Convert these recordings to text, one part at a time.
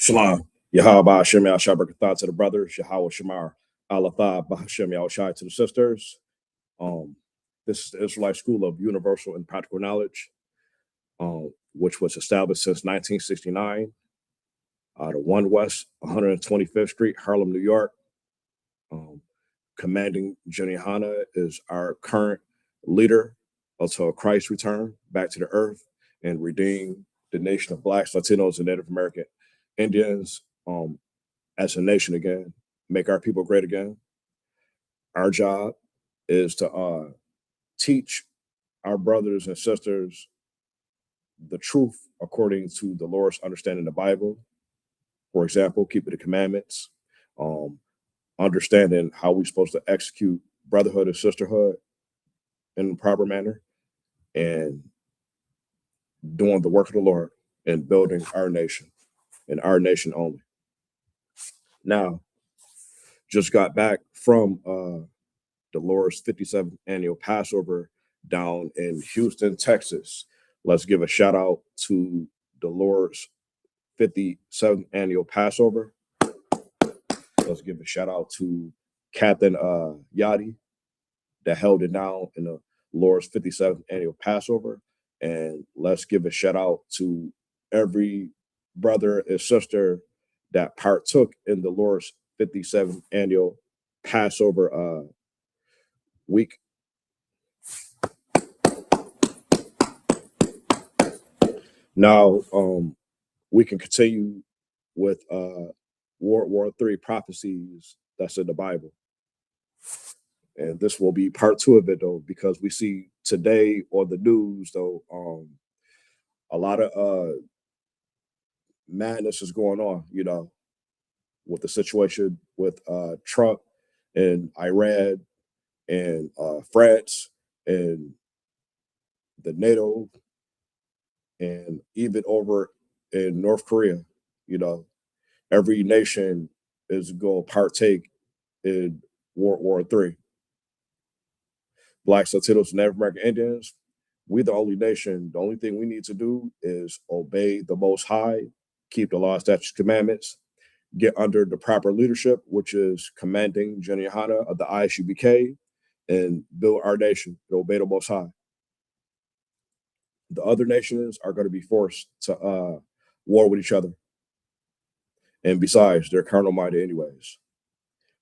Shalom. Yahweh Hashem Yahshua Barakatah to the brothers. Yahweh Shemar Alatha Bahashem Yahushai to the sisters. This is the Israelite School of Universal and Practical Knowledge, which was established since 1969 out of 1 West 125th Street, Harlem, New York. Commanding Jenny Hanna is our current leader until Christ's return back to the earth and redeem the nation of Blacks, Latinos, and Native American Indians as a nation again, make our people great again. Our job is to teach our brothers and sisters the truth according to the Lord's understanding of the Bible. For example, keeping the commandments, understanding how we're supposed to execute brotherhood and sisterhood in the proper manner, and doing the work of the Lord and building our nation and our nation only. Now, just got back from the Lord's 57th annual Passover down in Houston, Texas. Let's give a shout out to the Lord's 57th annual Passover. Let's give a shout out to Captain Yadi that held it down in the Lord's 57th annual Passover. And let's give a shout out to every brother and sister that partook in the Lord's 57th annual Passover week. Now, we can continue with World War III prophecies that's in the Bible. And this will be part 2 of it, though, because we see today on the news, though, a lot of madness is going on, with the situation with Trump and Iran and France and the NATO and even over in North Korea. Every nation is going to partake in World War III. Blacks, Latinos, and Native American Indians, we're the only nation. The only thing we need to do is obey the Most High, keep the law, statutes, commandments, get under the proper leadership, which is commanding Jenny Hanna of the ISUBK, and build our nation to obey the Most High. The other nations are going to be forced to war with each other. And besides, they're carnal-minded anyways.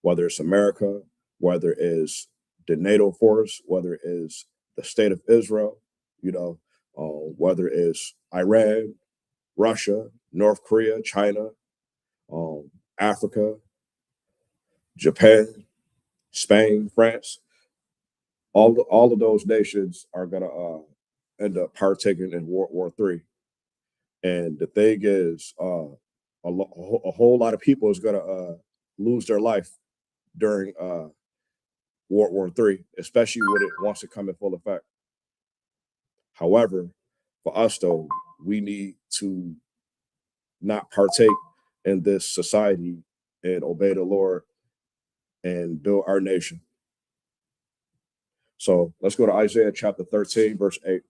Whether it's America, whether it's the NATO force, whether it's the state of Israel, whether it's Iran, Russia, North Korea, China, Africa, Japan, Spain, France, all of those nations are going to end up partaking in World War III. And the thing is, a whole lot of people is going to lose their life during World War III, especially when it wants to come in full effect. However, for us, though, we need to not partake in this society and obey the Lord and build our nation. So let's go to Isaiah chapter 13, verse 8.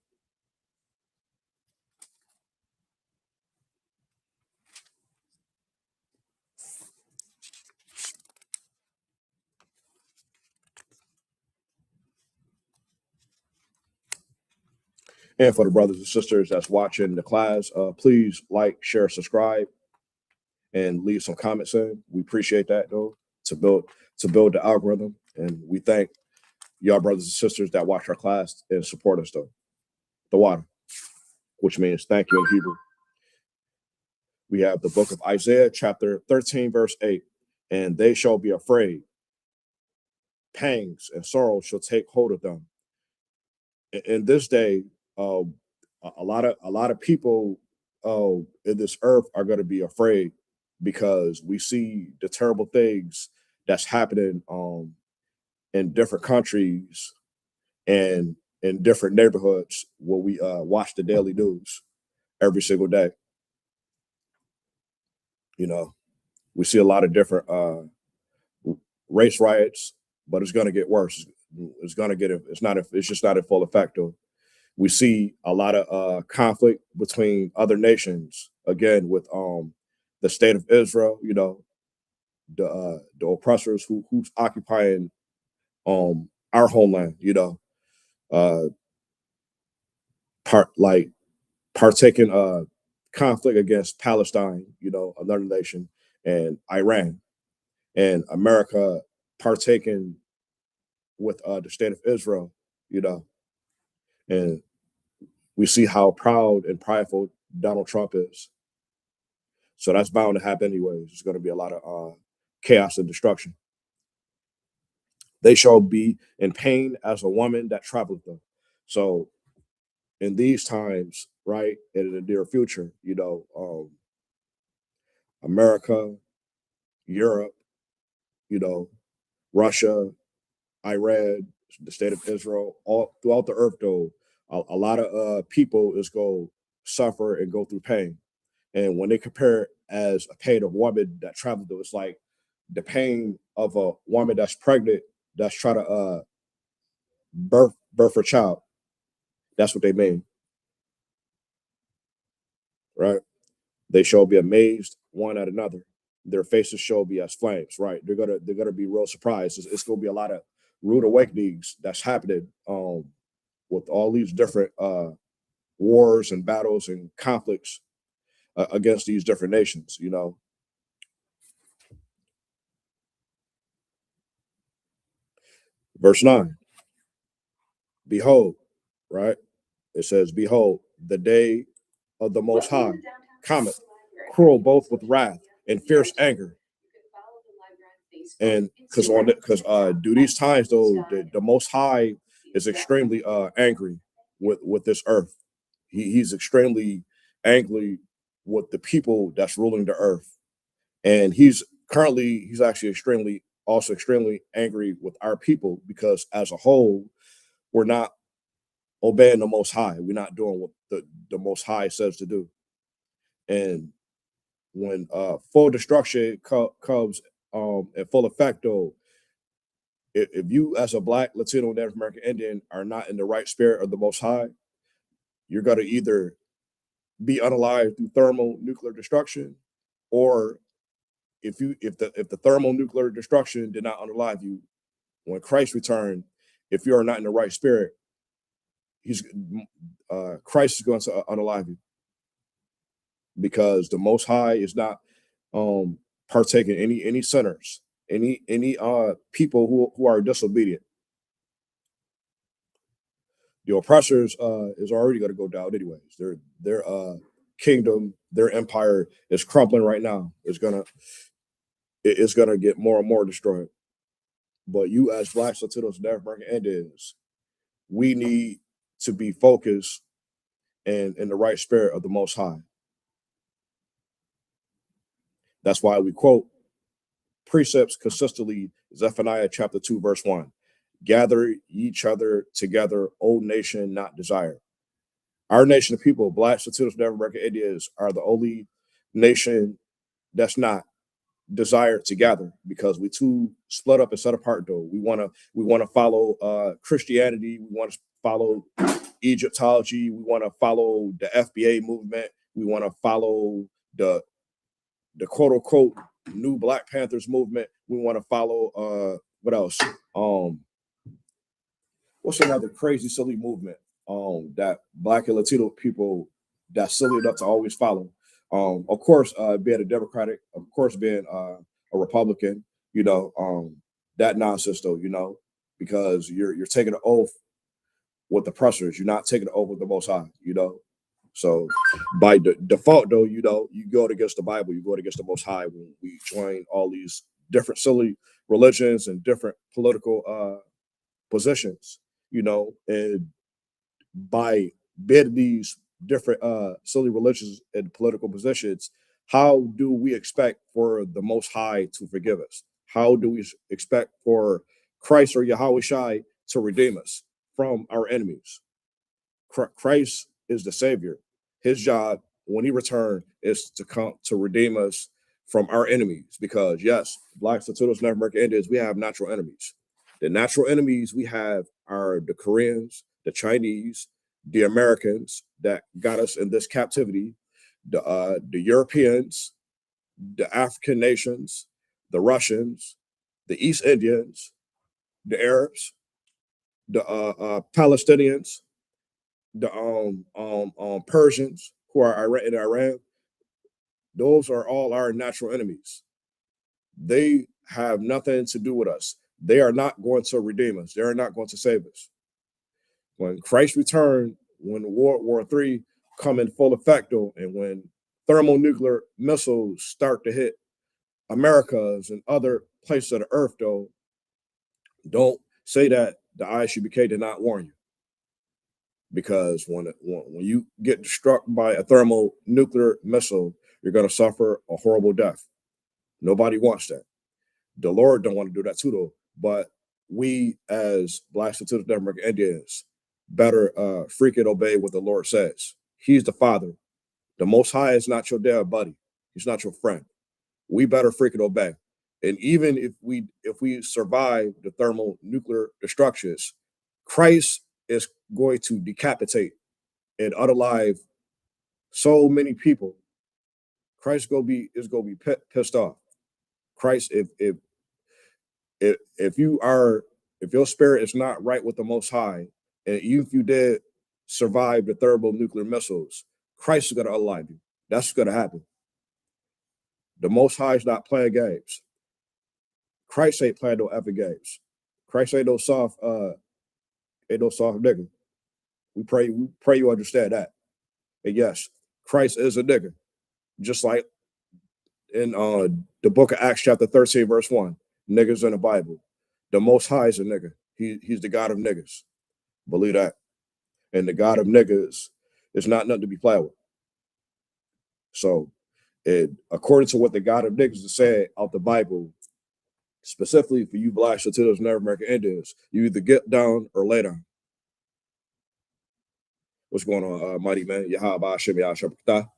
And for the brothers and sisters that's watching the class, please like, share, subscribe, and leave some comments in. We appreciate that, though, to build the algorithm. And we thank y'all brothers and sisters that watch our class and support us, though. The water, which means thank you in Hebrew. We have the book of Isaiah, chapter 13, verse 8. And they shall be afraid. Pangs and sorrow shall take hold of them. In this day, a lot of people in this earth are going to be afraid because we see the terrible things that's happening in different countries and in different neighborhoods where we watch the daily news every single day. We see a lot of different race riots, but it's going to get worse. It's just not in full effect, though. We see a lot of conflict between other nations, again, with the state of Israel, the oppressors who's occupying our homeland, uh partaking conflict against Palestine, another nation, and Iran, and America partaking with the state of Israel, you know, and we see how proud and prideful Donald Trump is. So that's bound to happen anyways. There's going to be a lot of chaos and destruction. They shall be in pain as a woman that traveleth them. So in these times, right, and in the near future, America, Europe, you know, Russia, Iran, the state of Israel, all throughout the earth, though, a lot of people is going to suffer and go through pain. And when they compare it as a pain of woman that traveled, though, it's like the pain of a woman that's pregnant that's trying to birth a child. That's what they mean, right? They shall be amazed one at another. Their faces shall be as flames, right? They're gonna be real surprised. It's gonna be a lot of rude awakenings that's happening with all these different wars and battles and conflicts against these different nations. Verse 9, behold, right? It says, behold, the day of the Most High cometh, cruel both with wrath and fierce anger. And because due these times, though, the Most High is extremely angry with this earth. He's extremely angry with the people that's ruling the earth, and he's actually extremely angry with our people, because as a whole, we're not obeying the Most High. We're not doing what the Most High says to do. And when full destruction comes in full effect, though, if you as a Black, Latino, Native American Indian are not in the right spirit of the Most High, you're going to either be unalived through thermal nuclear destruction, or if the thermal nuclear destruction did not unalive you, when Christ returned, if you are not in the right spirit, he's Christ is going to unalive you, because the Most High is not partaking any sinners, any people who are disobedient. The oppressors is already going to go down anyways. Their kingdom, their empire is crumbling right now. It's gonna get more and more destroyed. But you, as Blacks, Latinos, Native American Indians, we need to be focused and in the right spirit of the Most High. That's why we quote precepts consistently. Zephaniah chapter 2, verse 1. Gather each other together, O nation not desired. Our nation of people, Blacks, Latinos, Native American Indians, are the only nation that's not desired to gather, because we too split up and set apart. Though we want to follow Christianity, we want to follow Egyptology, we want to follow the FBA movement, we want to follow the quote unquote new Black Panthers movement, we want to follow what else? What's another crazy silly movement that Black and Latino people that's silly enough to always follow? Of course, being a Democratic, of course, being a Republican, that nonsense though, because you're taking an oath with the oppressors, you're not taking an oath with the Most High, So by default though, you go against the Bible, you go against the Most High when we join all these different silly religions and different political positions, and by being these different silly religions and political positions, how do we expect for the Most High to forgive us? How do we expect for Christ or Yahweh Shai to redeem us from our enemies? Christ is the Savior. His job when he returned is to come to redeem us from our enemies. Because yes, Blacks, Latinos, Native American Indians, we have natural enemies. The natural enemies we have are the Koreans, the Chinese, the Americans that got us in this captivity, the Europeans, the African nations, the Russians, the East Indians, the Arabs, the Palestinians, the Persians who are in Iran. Those are all our natural enemies. They have nothing to do with us. They are not going to redeem us. They are not going to save us. When Christ returned, when World War III come in full effect, though, and when thermonuclear missiles start to hit Americas and other places of the earth, though, don't say that the ISUBK did not warn you. Because when you get struck by a thermonuclear missile, you're going to suffer a horrible death. Nobody wants that. The Lord don't want to do that too, though. But we, as Blacks and Native American Indians, better freaking obey what the Lord says. He's the Father. The Most High is not your dad, buddy. He's not your friend. We better freaking obey. And even if we survive the thermonuclear destructions, Christ is going to decapitate and unalive so many people. Christ is gonna be pissed off. Christ, if your spirit is not right with the Most High, and even if you did survive the thermonuclear missiles, Christ is gonna unalive you. That's what's gonna happen. The Most High is not playing games. Christ ain't playing no effing games. Christ ain't no soft nigga. We pray you understand that. And yes, Christ is a nigga. Just like in the book of Acts, chapter 13, verse 1, niggas in the Bible. The Most High is a nigga. He's the God of niggas. Believe that. And the God of niggas is not nothing to be played with. So, according to what the God of niggas has said out the Bible, specifically for you Blacks, Latinos, Native American Indians, you either get down or lay down. What's going on, mighty man? Yahaba Hashem Yahshabakta.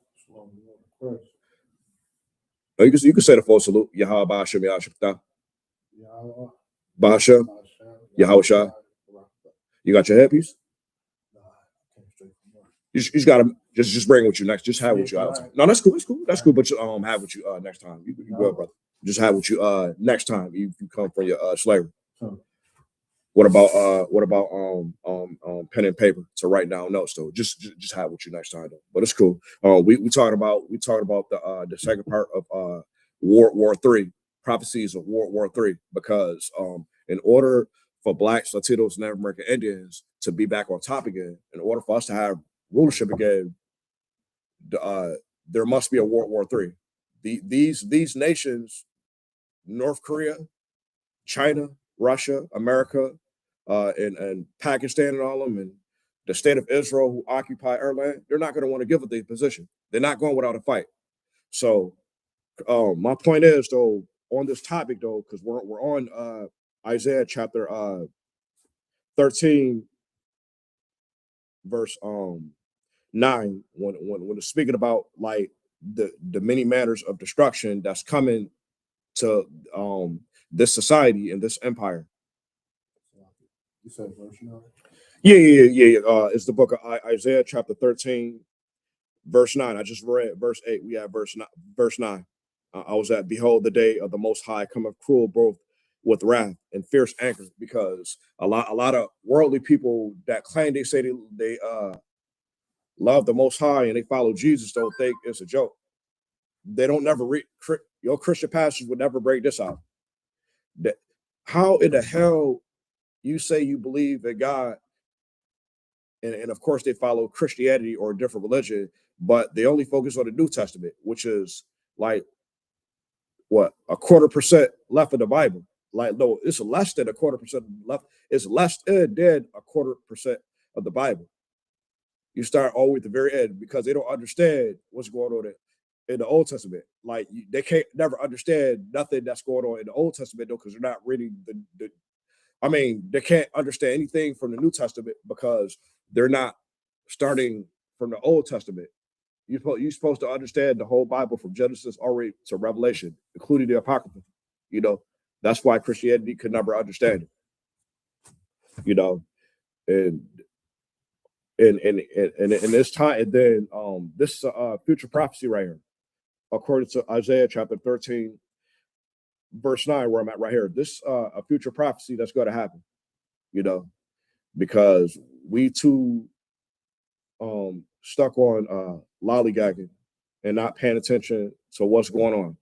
You can say the full salute. Yahaba Hashem Yahshabakta. Basha. Yahusha. You got your headpiece? You just gotta just bring it with you next. Just have with you. No, that's cool. That's cool. But you have with you next time. You good, brother. Just have with you next time you come from your slavery. What about pen and paper to write down notes though? Just have with you next time though. But it's cool. We talked about the second part of World War III, prophecies of World War III, because in order for Blacks, Latinos, Native American Indians to be back on top again, in order for us to have rulership again, there must be a World War III. These nations, North Korea, China, Russia, America, and Pakistan and all of them, and the state of Israel who occupy our land, they're not going to want to give up their position. They're not going without a fight. So my point is, though, on this topic, though, because we're on Isaiah chapter 13, verse 9, when it's speaking about like the many matters of destruction that's coming to this society and this empire. You said verse 9? Yeah. It's the book of Isaiah chapter 13, verse 9. I just read verse 8. We have verse 9. I was at, behold, the day of the Most High cometh cruel, both with wrath and fierce anger, because a lot of worldly people that claim they say they love the Most High and they follow Jesus don't think it's a joke. They don't never read. Your Christian pastors would never break this out. That how in the hell you say you believe in God, and of course they follow Christianity or a different religion, but they only focus on the New Testament, which is like what, 1/4% left of the Bible. Like, no, it's less than 1/4% left. It's less than 1/4% of the Bible. You start all at the very end because they don't understand what's going on in the Old Testament. Like, they can't never understand nothing that's going on in the Old Testament though, because they're not reading they can't understand anything from the New Testament because they're not starting from the Old Testament. You're supposed to understand the whole Bible from Genesis all the way to Revelation, including the Apocrypha. That's why Christianity could never understand it. And this time, and then this future prophecy right here. according to Isaiah chapter 13, verse 9, where I'm at right here. This a future prophecy that's going to happen, you know, because we too stuck on lollygagging and not paying attention to what's going on.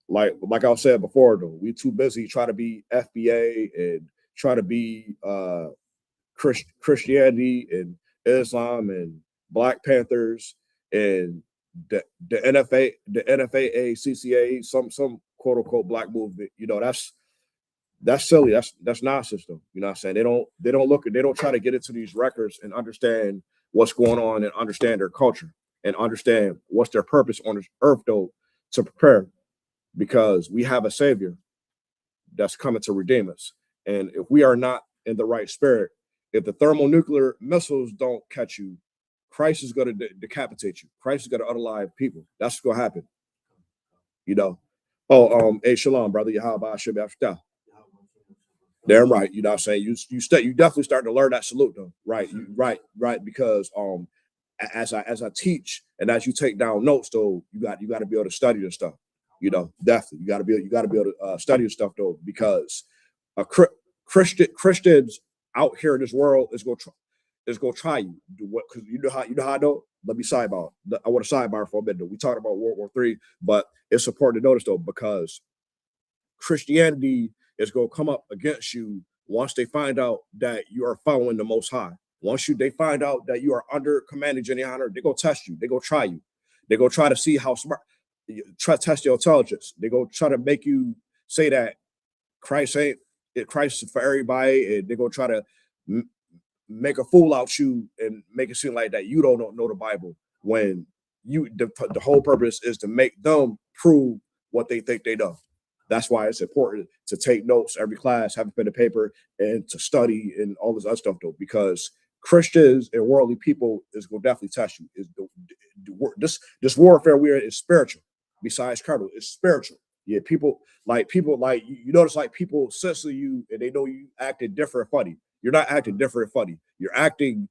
Like I said before, though, we too busy trying to be FBA and try to be Christianity and Islam and Black Panthers and the NFA, the NFAA, CCA, some quote unquote black movement. You know, that's silly. That's nonsense, though. You know what I'm saying? They don't look, they don't try to get into these records and understand what's going on and understand their culture and understand what's their purpose on this earth, though, to prepare, because we have a savior that's coming to redeem us. And if we are not in the right spirit, if the thermonuclear missiles don't catch you, Christ is going to decapitate you. Christ is going to unalive people. That's what's going to happen. You know. Oh, hey, shalom, brother. Yahweh should be after. Damn right. You know what I'm saying? You definitely start to learn that salute, though. Right. Right. Because as I teach and as you take down notes, though, you got to be able to study this stuff. You know, definitely you got to be able to study this stuff, though, because Christians out here in this world is going to try you. Do what? Because you know how I know. Let me sidebar. I want to sidebar for a minute, though. We talked about World War III, but it's important to notice, though, because Christianity is going to come up against you once they find out that you are following the Most High. Once they find out that you are under command and honor, they're going to test you. They're going to try you. They're going to try to see how smart, try to test your intelligence. They're going to try to make you say that Christ is for everybody, and they're going to try to make a fool out you and make it seem like that you don't know the Bible, when the whole purpose is to make them prove what they think they know. That's why it's important to take notes every class, have a pen and paper, and to study and all this other stuff, though, because Christians and worldly people is going to definitely test you. This warfare we're in is spiritual. Besides carnal, it's spiritual. Yeah, people like you notice, like, people censor you and they know you acting different and funny. You're not acting different and funny. You're acting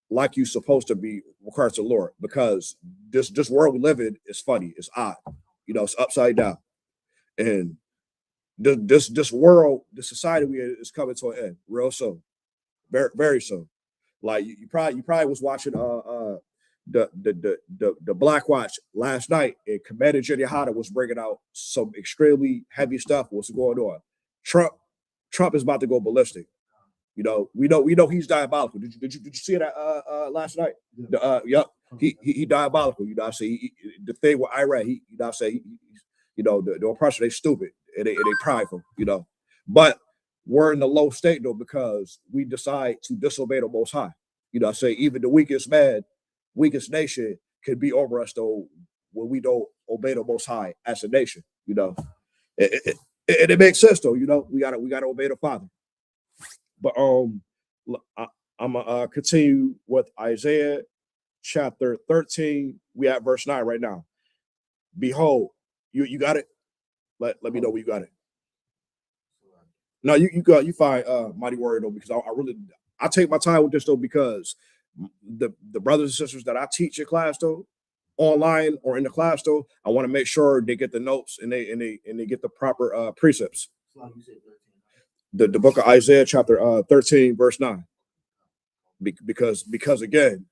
like you're supposed to be required to the Lord, because this world we live in is funny. It's odd. You know, it's upside down. And this world, the society we in is coming to an end real soon, very very soon. Like you probably was watching the Black Watch last night, and Commander Jenny Hada was bringing out some extremely heavy stuff. What's going on? Trump is about to go ballistic. You know, we know he's diabolical. Did you see that last night? Yep, he diabolical. You know, I say the thing with Iran. You know, I say you know, the oppressor, they stupid and they prideful. You know, but we're in the low state, though, because we decide to disobey the Most High. You know, I say even the weakest man, weakest nation can be over us, though, when we don't obey the Most High as a nation. You know, it makes sense, though. You know, we gotta obey the Father. But I'm gonna continue with Isaiah chapter 13. We at verse 9 right now. Behold, you got it. Let me know when you got it. No, you find Mighty Warrior, though, because I take my time with this, though, because the brothers and sisters that I teach in class, though, online or in the class, though, I want to make sure they get the notes and they get the proper precepts. The book of Isaiah chapter 13 verse 9. Because again,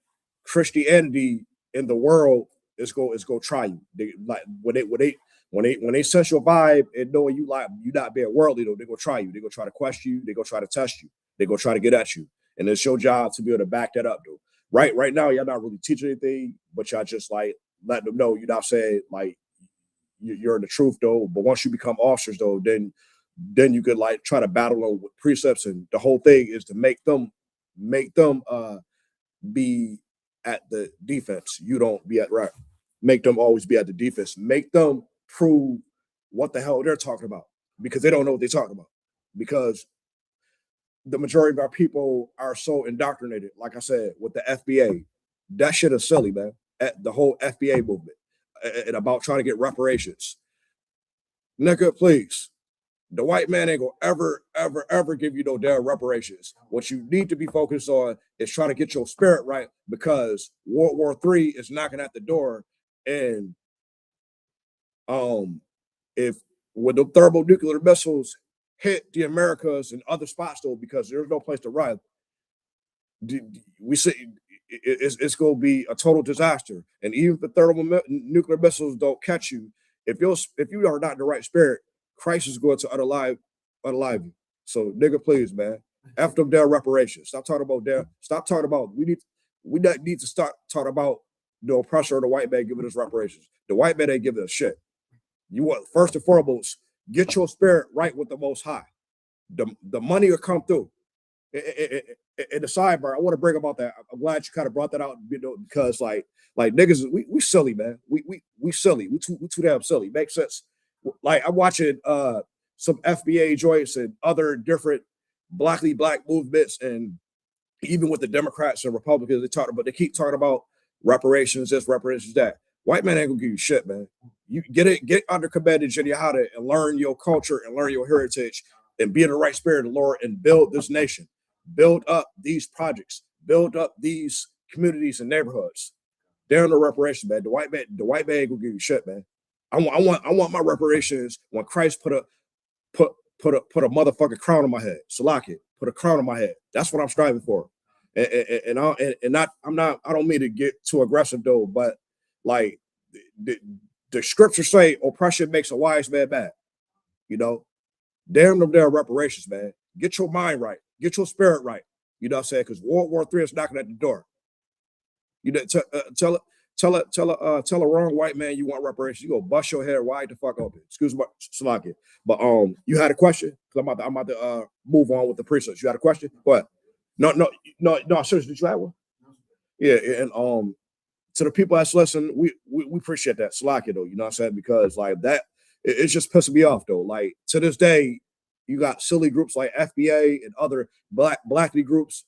Christianity in the world is going to try you. They, like when they sense your vibe and knowing you not being worldly, though, they're gonna try you. They're gonna try to question you. They're gonna try to test you. They're gonna try to get at you. And it's your job to be able to back that up, though. Right now, y'all not really teaching anything, but y'all just like letting them know, you're not saying like you're in the truth, though. But once you become officers, though, then you could like try to battle them with precepts, and the whole thing is to make them be at the defense. You don't be at right. Make them always be at the defense. Make them prove what the hell they're talking about, because they don't know what they're talking about. Because the majority of our people are so indoctrinated, like I said, with the FBA. That shit is silly, man. The whole FBA movement and about trying to get reparations. Nigga, please. The white man ain't gonna ever give you no damn reparations. What you need to be focused on is trying to get your spirit right, because World War III is knocking at the door, and If when the thermonuclear missiles hit the Americas and other spots, though, because there's no place to run, we see it's going to be a total disaster. And even if the thermonuclear missiles don't catch you, if you are not in the right spirit, Christ is going to unalive you. So, nigga, please, man, after them down reparations. Stop talking about that. Stop talking about we need to start talking about the oppressor of the white man giving us reparations. The white man ain't giving us shit. You want first and foremost get your spirit right with the Most High. The money will come through. In the sidebar, I want to bring about that. I'm glad you kind of brought that out, because like niggas, we silly, man. We silly. We too damn silly. Makes sense. Like I'm watching some FBA joints and other different black movements, and even with the Democrats and Republicans, they keep talking about reparations, this, reparations, that. White man ain't gonna give you shit, man. You get under command of Jeniahada and learn your culture and learn your heritage and be in the right spirit of the Lord and build this nation, build up these projects, build up these communities and neighborhoods. They're no reparations, man. The white man ain't gonna give you shit, man. I want my reparations when Christ put a motherfucking crown on my head. Salaki, put a crown on my head. That's what I'm striving for. I don't mean to get too aggressive though, but like the scriptures say, oppression makes a wise man mad. You know, damn them damn reparations, man. Get your mind right, get your spirit right. You know what I'm saying? Because World War III is knocking at the door. You know, tell a wrong white man you want reparations. You go bust your head wide the fuck open. Excuse me, Salaki. But you had a question? Because I'm about to move on with the precepts. You had a question? Go ahead. No. Seriously, did you have one? Yeah, and to the people that's listening, we appreciate that. Salaki though, you know what I'm saying? Because like that, it's just pissing me off though. Like to this day, you got silly groups like FBA and other blackly groups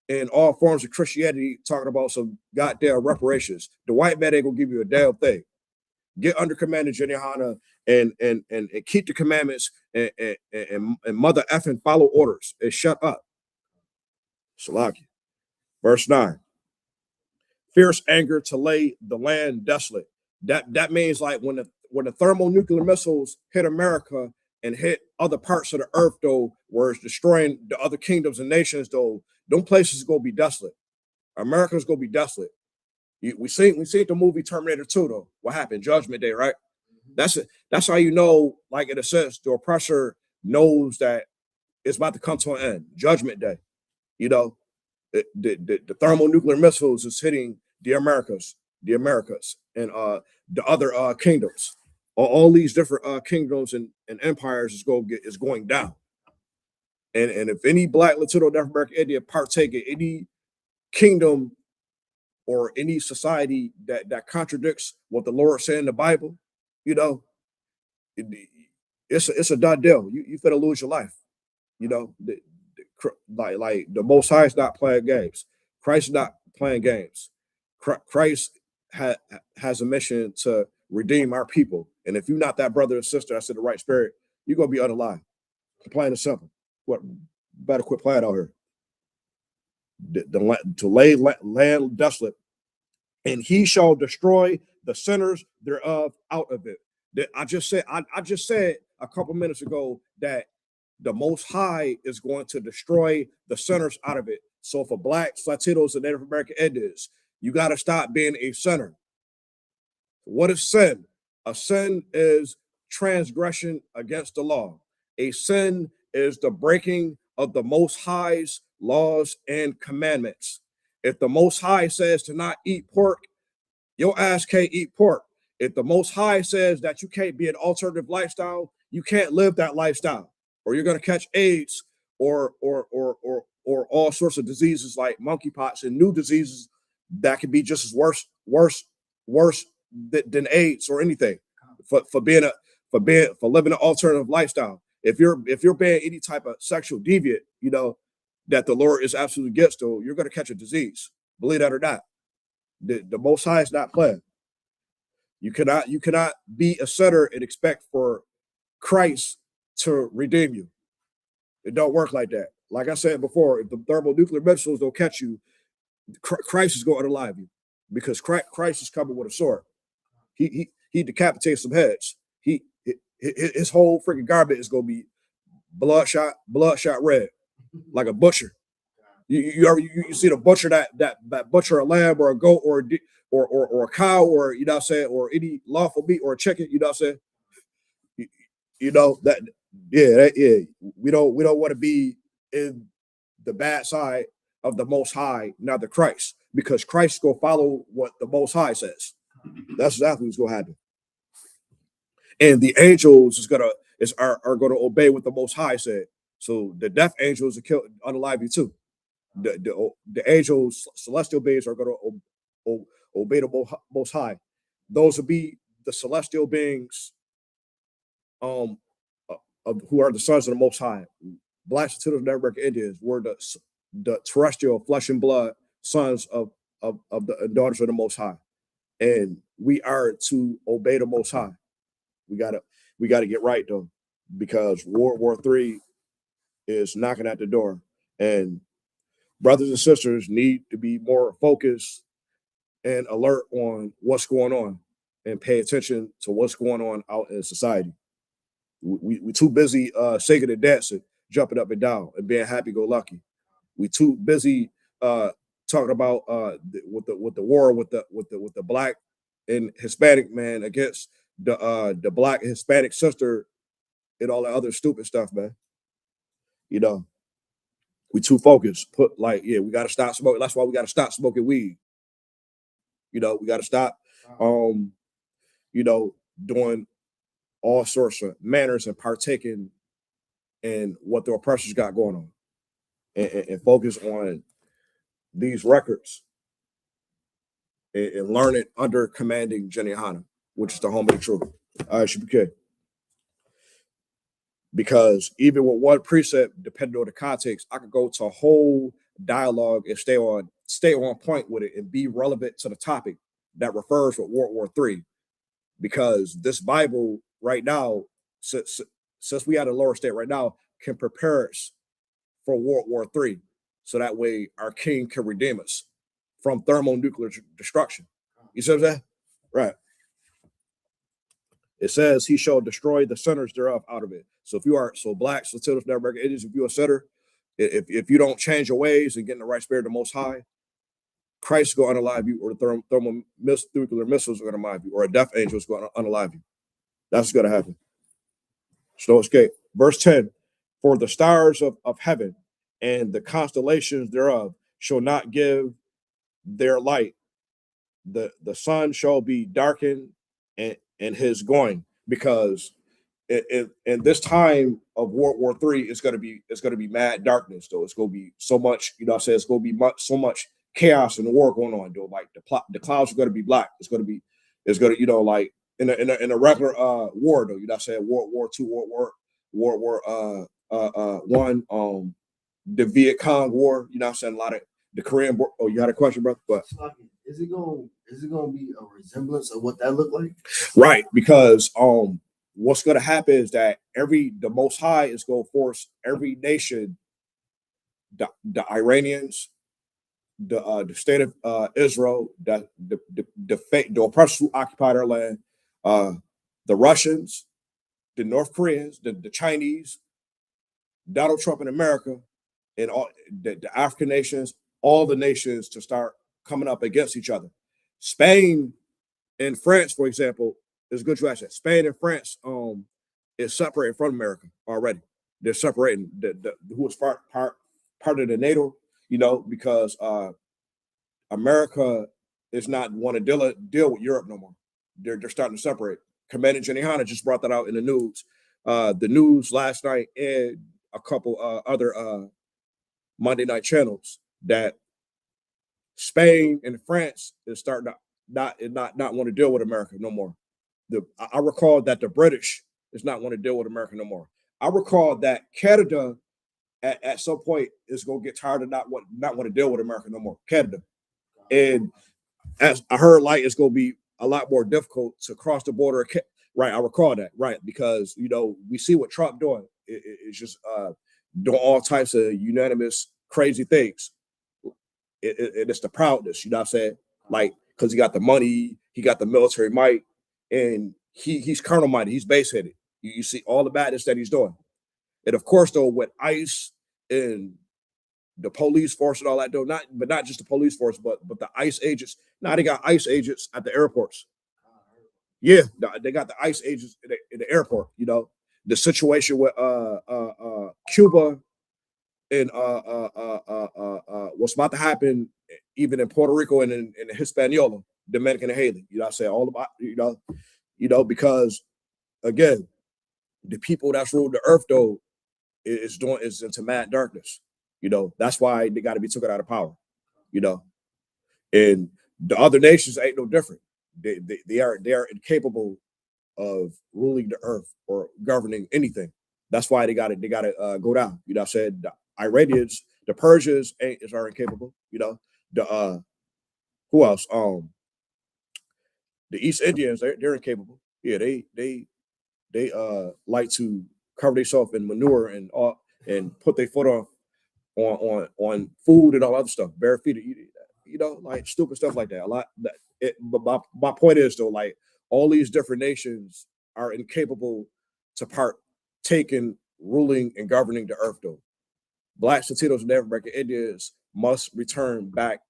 and all forms of Christianity talking about some goddamn reparations. The white man ain't gonna give you a damn thing. Get under command of Jeniahana and keep the commandments and mother effing follow orders and shut up. Salaki. Verse 9. Fierce anger to lay the land desolate. That means like when the thermonuclear missiles hit America and hit other parts of the earth, though, where it's destroying the other kingdoms and nations, though, them places gonna be desolate. America's gonna be desolate. We seen the movie Terminator 2, though. What happened? Judgment Day, right? That's how you know, like in a sense, the oppressor knows that it's about to come to an end. Judgment Day. You know, the thermonuclear missiles is hitting the Americas, and the other kingdoms. All these different kingdoms and empires is going down. And if any Black, Latino, Native American Indian partake in any kingdom or any society that contradicts what the Lord said in the Bible, you know, it's a done deal. You finna lose your life. You know, like the Most High is not playing games. Christ is not playing games. Christ has a mission to redeem our people. And if you're not that brother or sister that's in the right spirit, you're gonna be unalive. Plain and simple. What better quit playing out here? To lay land desolate, and he shall destroy the sinners thereof out of it. I just said a couple minutes ago that the Most High is going to destroy the sinners out of it. So for Blacks, Latinos, and Native American Indians, you got to stop being a sinner. What is sin? A sin is transgression against the law. A sin is the breaking of the Most High's laws and commandments. If the Most High says to not eat pork, your ass can't eat pork. If the Most High says that you can't be an alternative lifestyle, you can't live that lifestyle, or you're going to catch AIDS or all sorts of diseases like monkeypox and new diseases that could be just as worse than AIDS or anything for living an alternative lifestyle. If you're being any type of sexual deviant, you know, that the Lord is absolutely against, though, you're going to catch a disease. Believe that or not. The Most High is not playing. You cannot be a sinner and expect for Christ to redeem you. It don't work like that. Like I said before, if the thermonuclear missiles don't catch you, Christ is going to unalive you, because Christ is coming with a sword. He decapitates some heads. his whole freaking garment is gonna be bloodshot red, like a butcher. You see the butcher that butcher a lamb or a goat or a cow, or you know what I'm saying, or any lawful meat or a chicken, you know what I'm saying? You know that yeah, we don't want to be in the bad side of the Most High, not the Christ, because Christ go follow what the Most High says. That's exactly what's gonna happen. And the angels are gonna obey what the Most High said. So the death angels are kill unalive you too. The angels, celestial beings, are gonna obey the Most High. Those will be the celestial beings, um, who are the sons of the Most High. Blacks, Latinos, Native American Indians were the terrestrial flesh and blood sons of the daughters of the Most High, and we are to obey the Most High. We gotta get right though, because World War III is knocking at the door, and brothers and sisters need to be more focused and alert on what's going on, and pay attention to what's going on out in society. We too busy singing and dancing, jumping up and down, and being happy go lucky. We too busy talking about with the war with the black and Hispanic man against the black and Hispanic sister and all the other stupid stuff, man. You know, we too focused. We got to stop smoking. That's why we got to stop smoking weed. You know, we got to stop, doing all sorts of manners and partaking in what the oppressors got going on, and focus on these records, and learn it under commanding Jenny, which is the home of the truth. All right, should be good. Because even with one precept, depending on the context, I could go to a whole dialogue and stay on point with it and be relevant to the topic that refers with World War III. Because this Bible right now, since we at a lower state right now, can prepare us for World War III, so that way our King can redeem us from thermonuclear destruction. You see what I'm saying? Right. It says he shall destroy the sinners thereof out of it. So if you are blacks, Latinos, Native American Indians, if you're a sinner, if you don't change your ways and get in the right spirit of the Most High, Christ is going to unalive you, or the thermonuclear missiles are going to unalive you, or a death angel is going to unalive you. That's what's going to happen. So no escape. Verse 10, for the stars of heaven and the constellations thereof shall not give their light. The sun shall be darkened and his going, because in this time of World War III, it's gonna be mad darkness though. It's gonna be so much, you know what I'm saying, it's gonna be so much chaos in the war going on though. Like the clouds are gonna be black. It's gonna like in a regular war though, you know what I'm saying, World War II, World War One, the Viet Cong War, you know what I'm saying, a lot of the Korean War. Oh, you had a question, brother? But is it gonna be a resemblance of what that looked like? Right, because what's going to happen is that the Most High is going to force every nation, the Iranians, the state of Israel, the oppressors who occupied our land, the Russians, the North Koreans, the Chinese, Donald Trump in America, and all the African nations, all the nations to start coming up against each other. Spain and France, for example, is good to ask that. Spain and France is separating from America already. They're separating who is part of the NATO, because America is not want to deal with Europe no more. They're starting to separate. Commander Jenny just brought that out in the news. The news last night and a couple other Monday night channels that Spain and France is starting to not want to deal with America no more. I recall that the British is not want to deal with America no more. I recall that Canada at some point is going to get tired of not want to deal with America no more. Canada, and as I heard, like it's going to be a lot more difficult to cross the border. Right, I recall that. Right, because we see what Trump doing. It's just doing all types of unanimous crazy things. It's the proudness, you know what I'm saying? Like, because he got the money, he got the military might, and he's carnal minded, he's base headed. You see all the badness that he's doing. And of course, though, with ICE and the police force and all that, though, not just the police force, but the ICE agents. Now they got ICE agents at the airports. Yeah, they got the ICE agents in the airport. You know, the situation with Cuba and what's about to happen, even in Puerto Rico and in Hispaniola, Dominican and Haiti. You know, I say all about because again, the people that's ruled the earth though is into mad darkness. You know, that's why they got to be taken out of power. You know, and the other nations ain't no different. They are incapable of ruling the earth or governing anything. That's why they got to go down. You know, I said the Iranians, the Persians are incapable. You know, the who else? The East Indians, they're incapable. Yeah, they like to cover themselves in manure and put their foot on food and all other stuff, bare feet, you know, like stupid stuff like that. A lot. But my point is though, like all these different nations are incapable to partake in ruling and governing the earth. Though blacks, Latinos, and Native American Indians must return back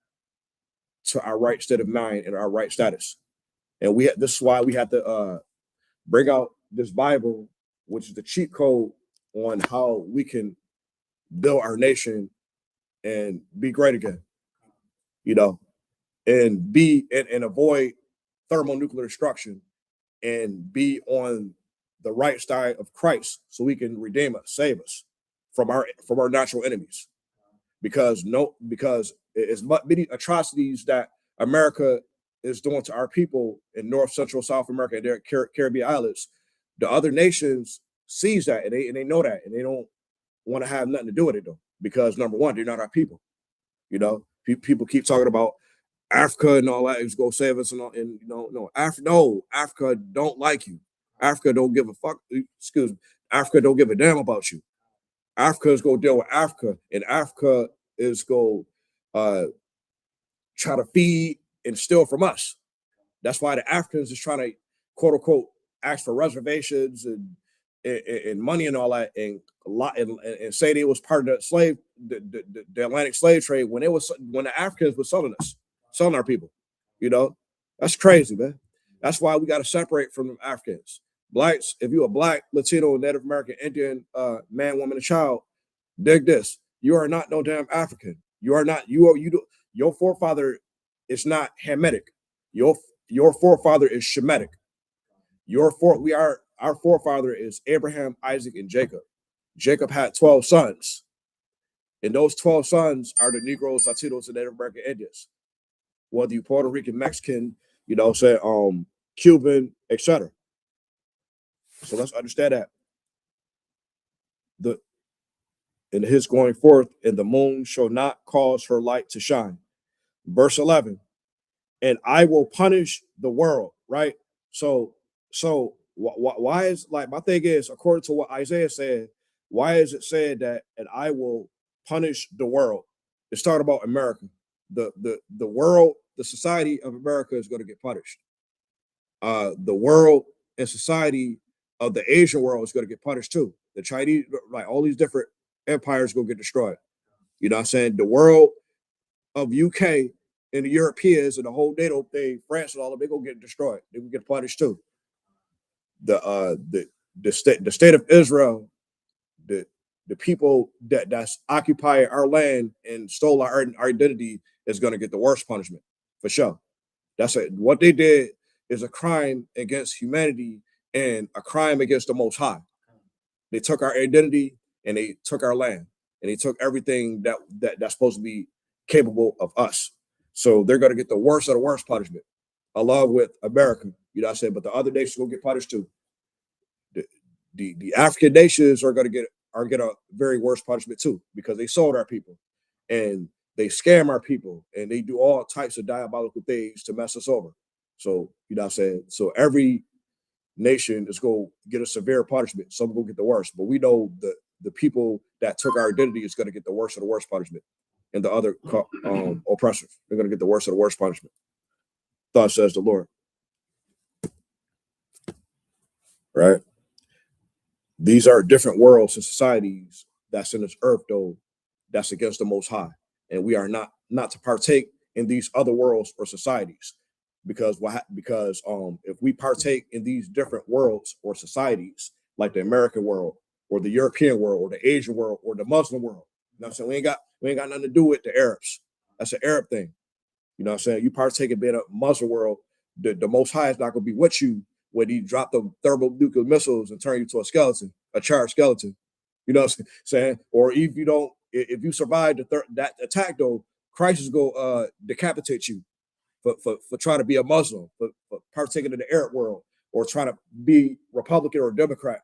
to our right state of mind and our right status. And this is why we have to bring out this Bible, which is the cheat code on how we can build our nation and be great again, you know, and avoid thermonuclear destruction and be on the right side of Christ so we can redeem us, save us from our natural enemies. Because as many atrocities that America is doing to our people in North, Central, South America and their Caribbean islands, the other nations sees that and they know that and they don't want to have nothing to do with it though. Because number one, they're not our people. You know, people keep talking about Africa and all that is go save us and all, and Africa don't like you. Africa don't give a fuck. Excuse me. Africa don't give a damn about you. Africa is go deal with Africa, and Africa is go try to feed and steal from us. That's why the Africans is trying to quote unquote ask for reservations and money and all that and a lot and say they was part of the Atlantic slave trade when the Africans were selling our people. You know, that's crazy, man. That's why we got to separate from the Africans. Blacks, if you're a black, Latino, Native American, Indian, man, woman, and child, dig this. You are not no damn African. You are not. Your forefather is not Hamitic. Your forefather is Shemitic. Our forefather is Abraham, Isaac, and Jacob. Jacob had 12 sons. And those 12 sons are the Negroes, Latinos, and Native American Indians. Whether you Puerto Rican, Mexican, you know, say Cuban, etc. So let's understand that. In his going forth, and the moon shall not cause her light to shine. Verse 11, and I will punish the world, right? So why is, like, my thing is, according to what Isaiah said, why is it said that, and I will punish the world? It's talking about America. The world, the society of America is going to get punished. The world and society of the Asian world is going to get punished too. The Chinese, like all these different empires, going to get destroyed. You know what I'm saying? The world of UK and the Europeans and the whole NATO thing, France and all of them, they're going to get destroyed. They will get punished too. The state of Israel, the people that's occupying our land and stole our identity is going to get the worst punishment for sure. That's it. What they did is a crime against humanity and a crime against the Most High. They took our identity and they took our land and they took everything that's supposed to be capable of us. So they're going to get the worst of the worst punishment, along with America. You know what I'm saying? But the other nations will get punished too. The African nations are going to get a very worse punishment too, because they sold our people and they scam our people and they do all types of diabolical things to mess us over. So, you know what I'm saying? So every nation is going to get a severe punishment. Some will get the worst, but we know the people that took our identity is going to get the worst of the worst punishment, and the other oppressors, they're going to get the worst of the worst punishment. Thus says the Lord. right? These are different worlds and societies that's in this earth, though, that's against the Most High, and we are not to partake in these other worlds or societies, because if we partake in these different worlds or societies, like the American world or the European world or the Asian world or the Muslim world, you know what I'm saying, we ain't got nothing to do with the Arabs. That's an Arab thing. You know what I'm saying? You partake in being a Muslim world, the Most High is not going to be with you when he drop the thermonuclear missiles and turn you to a skeleton, a charred skeleton. You know what I'm saying? Or if you survive that attack, though, Christ is going to decapitate you for trying to be a Muslim, for partaking in the Arab world, or trying to be Republican or Democrat,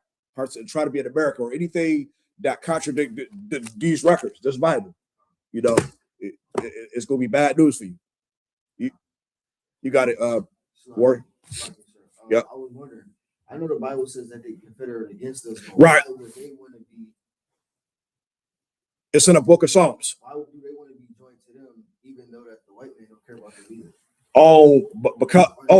try to be an American, or anything that contradict these records, this Bible. You know, it's going to be bad news for you. You got it, Warren. Yep. I was wondering. I know the Bible says that they confederate against us. Right. Why would they want to be? It's in the Book of Psalms. Why do they want to be joined to them, even though that the white man don't care about them either?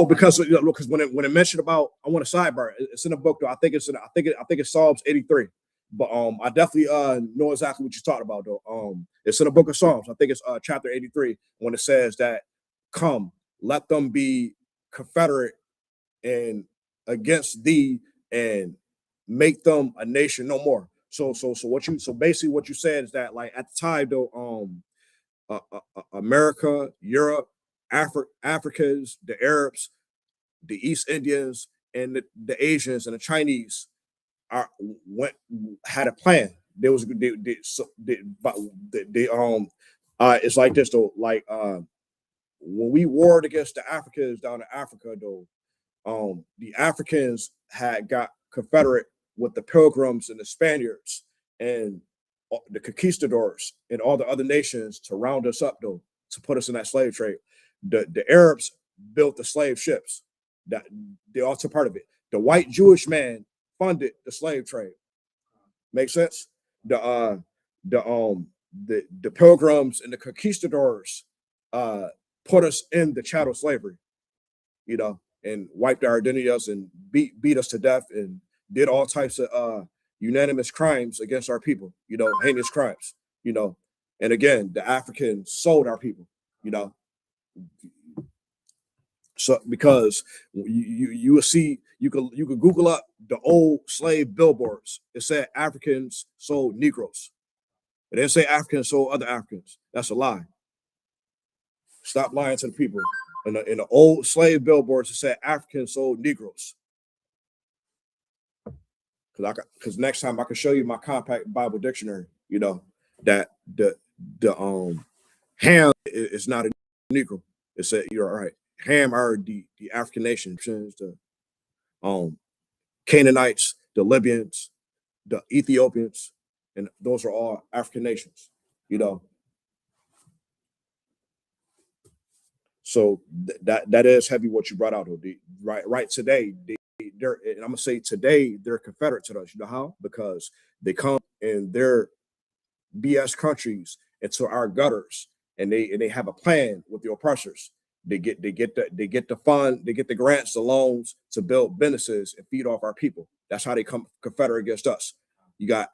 Because when it mentioned about, I want to sidebar. It's in the book though. I think it's Psalms 83. But I definitely know exactly what you're talking about though. It's in the book of Psalms. I think it's chapter 83 when it says that, "Come, let them be confederate and against thee, and make them a nation no more." So basically what you said is that, like, at the time though, America, Europe, Africans, the Arabs, the East Indians, and the Asians and the Chinese had a plan. There was it's like this though. Like when we warred against the Africans down in Africa though, the Africans had got confederate with the Pilgrims and the Spaniards and the conquistadors and all the other nations to round us up though, to put us in that slave trade. The Arabs built the slave ships. That they also part of it. The white Jewish man funded the slave trade. Make sense? The Pilgrims and the conquistadors put us in the chattel slavery, you know, and wiped our identities and beat us to death and did all types of unanimous crimes against our people, you know, heinous crimes, you know. And again, the Africans sold our people, you know. So because you will see, you could Google up the old slave billboards. It said Africans sold Negroes. It didn't say Africans sold other Africans. That's a lie. Stop lying to the people. In the old slave billboards, it said Africans sold Negroes. Because next time I can show you my compact Bible dictionary, you know, that the Ham is not a Negro. It said, you're right. Ham are the African nations, the Canaanites, the Libyans, the Ethiopians, and those are all African nations, you know. So that is heavy what you brought out. Right today, and I'm gonna say today they're Confederate to us. You know how? Because they come in their BS countries into our gutters, and they have a plan with the oppressors. They get the fund, they get the grants, the loans to build businesses and feed off our people. That's how they come Confederate against us. You got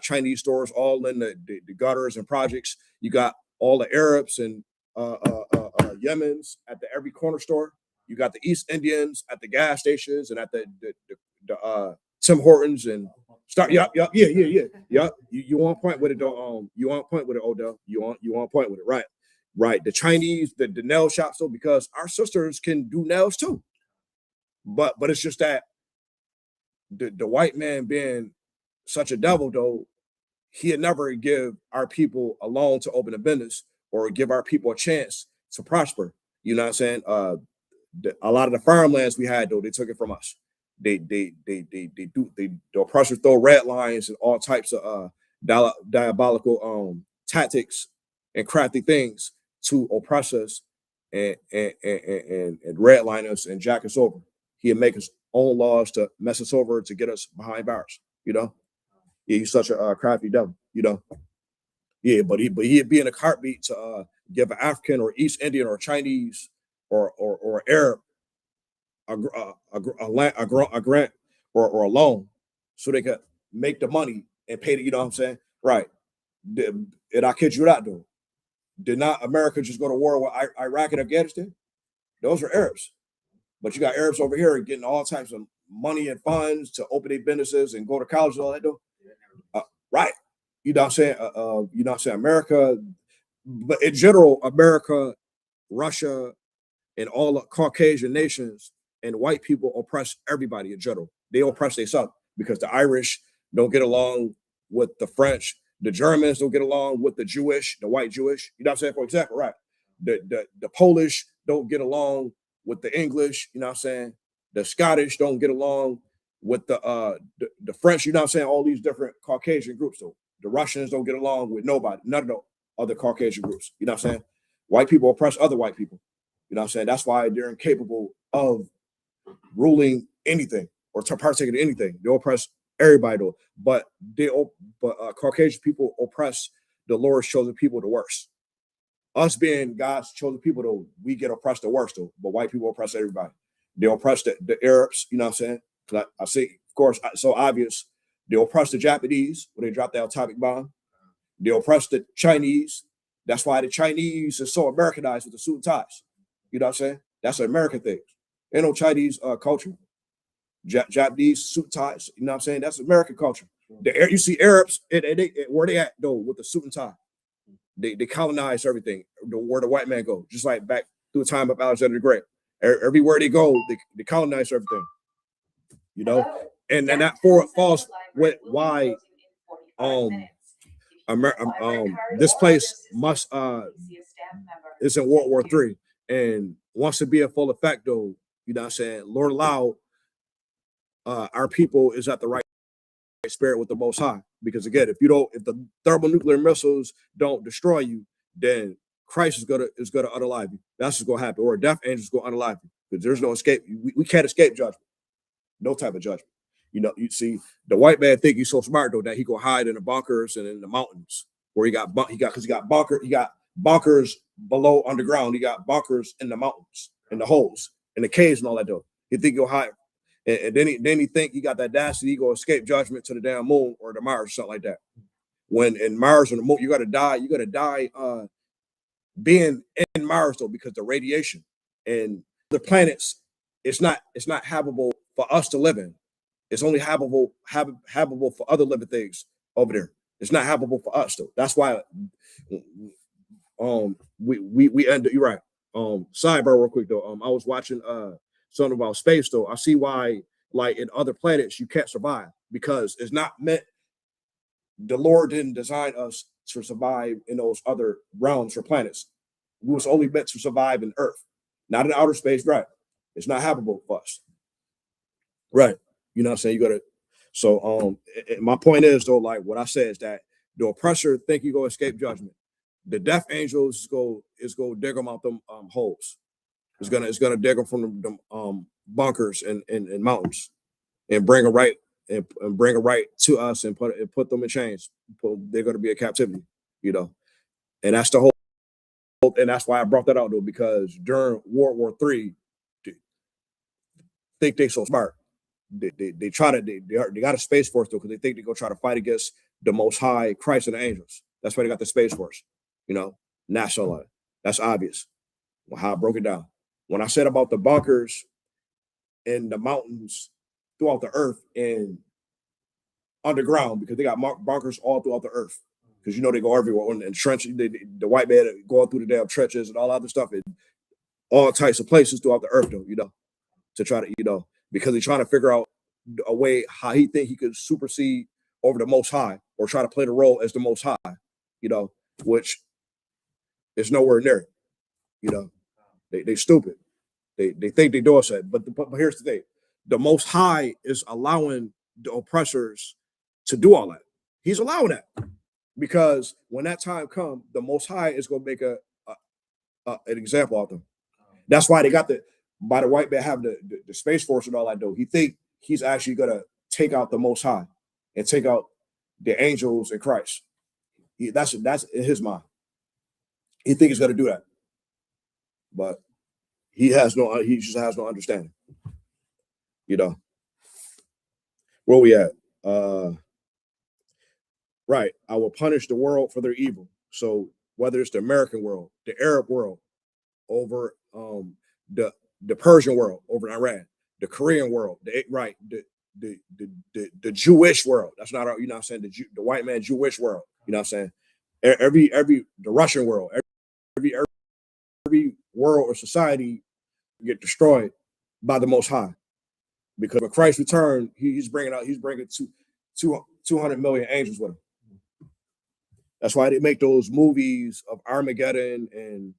Chinese stores all in the gutters and projects. You got all the Arabs and Yemens at every corner store. You got the East Indians at the gas stations and at the Tim Hortons and start. Yeah. You on point with it though. You on point with it, Odell. You on point with it, right? Right. The Chinese, the nail shops though, because our sisters can do nails too. But it's just that the white man being such a devil though, he'd never give our people a loan to open a business or give our people a chance to prosper. You know what I'm saying? A lot of the farmlands we had though, they took it from us. The oppressors throw red lines and all types of diabolical tactics and crafty things to oppress us and redline us and jack us over. He'd make his own laws to mess us over to get us behind bars. You know, yeah, he's such a crafty devil. You know, yeah, but he'd be in a heartbeat to give an African or East Indian or Chinese or Arab a grant or a loan so they could make the money and pay the, you know what I'm saying? Right. And I kid you not, though. Did not America just go to war with Iraq and Afghanistan? Those were Arabs. But you got Arabs over here getting all types of money and funds to open their businesses and go to college and all that, though. Right. You know what I'm saying? You know what I'm saying? America, but in general, America, Russia, and all the Caucasian nations and white people oppress everybody in general. They oppress themselves because the Irish don't get along with the French. The Germans don't get along with the Jewish, the white Jewish. You know what I'm saying? For example, right? The Polish don't get along with the English. You know what I'm saying? The Scottish don't get along with the French. You know what I'm saying? All these different Caucasian groups. So the Russians don't get along with nobody, none of the other Caucasian groups. You know what I'm saying? White people oppress other white people. You know what I'm saying? That's why they're incapable of ruling anything or to partake in anything. They oppress everybody though. But Caucasian people oppress the Lord's chosen people the worst. Us being God's chosen people though, we get oppressed the worst though. But white people oppress everybody. They oppress the Arabs, you know what I'm saying? Because I see, of course, so obvious. They oppress the Japanese when they drop the atomic bomb. They oppress the Chinese. That's why the Chinese is so Americanized with the suit and ties. You know what I'm saying? That's an American thing. Ain't no Chinese culture. Japanese suit ties. You know what I'm saying? That's American culture. You see Arabs, where they at though with the suit and tie? They colonize everything. Where the white man go, just like back through the time of Alexander the Great. Everywhere they go, they colonize everything. You know, and that falls with why this place must is in World War III and wants to be a full effect though. You know what I'm saying? Lord allow our people is at the right spirit with the Most High. Because again, if the thermonuclear missiles don't destroy you, then Christ is gonna unalive you. That's what's gonna happen, or a death angel is gonna unalive you because there's no escape. We can't escape judgment. No type of judgment. You know, you see, the white man think he's so smart though that he go hide in the bunkers and in the mountains where he got bunkers below underground. He got bunkers in the mountains, in the holes, in the caves and all that though. He think he'll hide. And then he think he got that audacity, he go escape judgment to the damn moon or the Mars or something like that. When in Mars or the moon, you gotta die being in Mars though, because the radiation and the planets, it's not habitable for us to live in. It's only habitable for other living things over there. It's not habitable for us though. That's why we end. You're right. Sidebar real quick though. I was watching something about space though. I see why like in other planets you can't survive because it's not meant. The Lord didn't design us to survive in those other realms or planets. We was only meant to survive in Earth, not in outer space. Right? It's not habitable for us. Right? You know what I'm saying? You gotta. So my point is though, like what I said is that the oppressor think you go escape judgment. The death angels go dig them out them holes. It's gonna dig them from them bunkers and mountains and bring them right and bring them right to us and put them in chains. They're gonna be in captivity, you know. And that's the whole. And that's why I brought that out though, because during World War III, think they so smart. They got a space force though because they think they go try to fight against the Most High, Christ and the angels. That's why they got the space force, you know, national. That's obvious. Well, how I broke it down. When I said about the bunkers in the mountains throughout the earth and underground, because they got bunkers all throughout the earth. Because you know they go everywhere in trenches. The white man going through the damn trenches and all other stuff and all types of places throughout the earth, though, you know, to try to, you know, because he's trying to figure out a way how he think he could supersede over the Most High or try to play the role as the Most High, you know, which is nowhere near, you know. They stupid. They think they do it, but here's the thing: the Most High is allowing the oppressors to do all that. He's allowing that because when that time comes, the Most High is going to make an example of them. That's why they got the white man have the space force and all that. Though he think he's actually going to take out the Most High and take out the angels in Christ. That's in his mind. He think he's going to do that, but he just has no understanding, you know. Where we at? Right. I will punish the world for their evil. So whether it's the American world, the Arab world, over the Persian world, over in Iran, the Korean world, the Jewish world. That's not our, you know what I'm saying, the white man Jewish world. You know what I'm saying? Every the Russian world, every world or society get destroyed by the Most High, because when Christ returned, he's bringing 200 million angels with him. That's why they make those movies of Armageddon and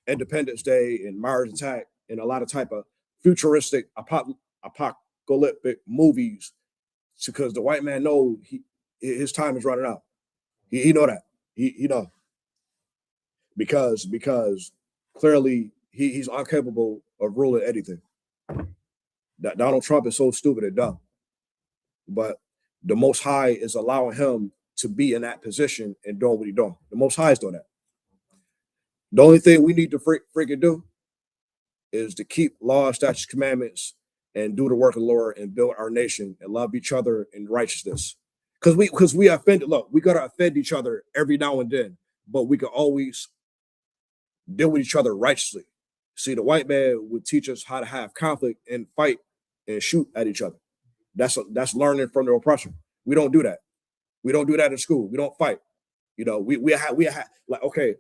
Independence Day and Mars Attack and a lot of type of futuristic apocalyptic movies, because the white man know his time is running out. He know that. He know, because clearly he's incapable of ruling anything. That Donald Trump is so stupid and dumb, but the Most High is allowing him to be in that position and doing what he's doing. The Most High is doing that. The only thing we need to freaking do is to keep law, statutes, commandments, and do the work of the Lord and build our nation and love each other in righteousness. Because we offended. Look, we gotta offend each other every now and then, but we can always deal with each other righteously. See, the white man would teach us how to have conflict and fight and shoot at each other. That's learning from the oppressor. We don't do that. We don't do that in school. We don't fight. You know, we have like, okay,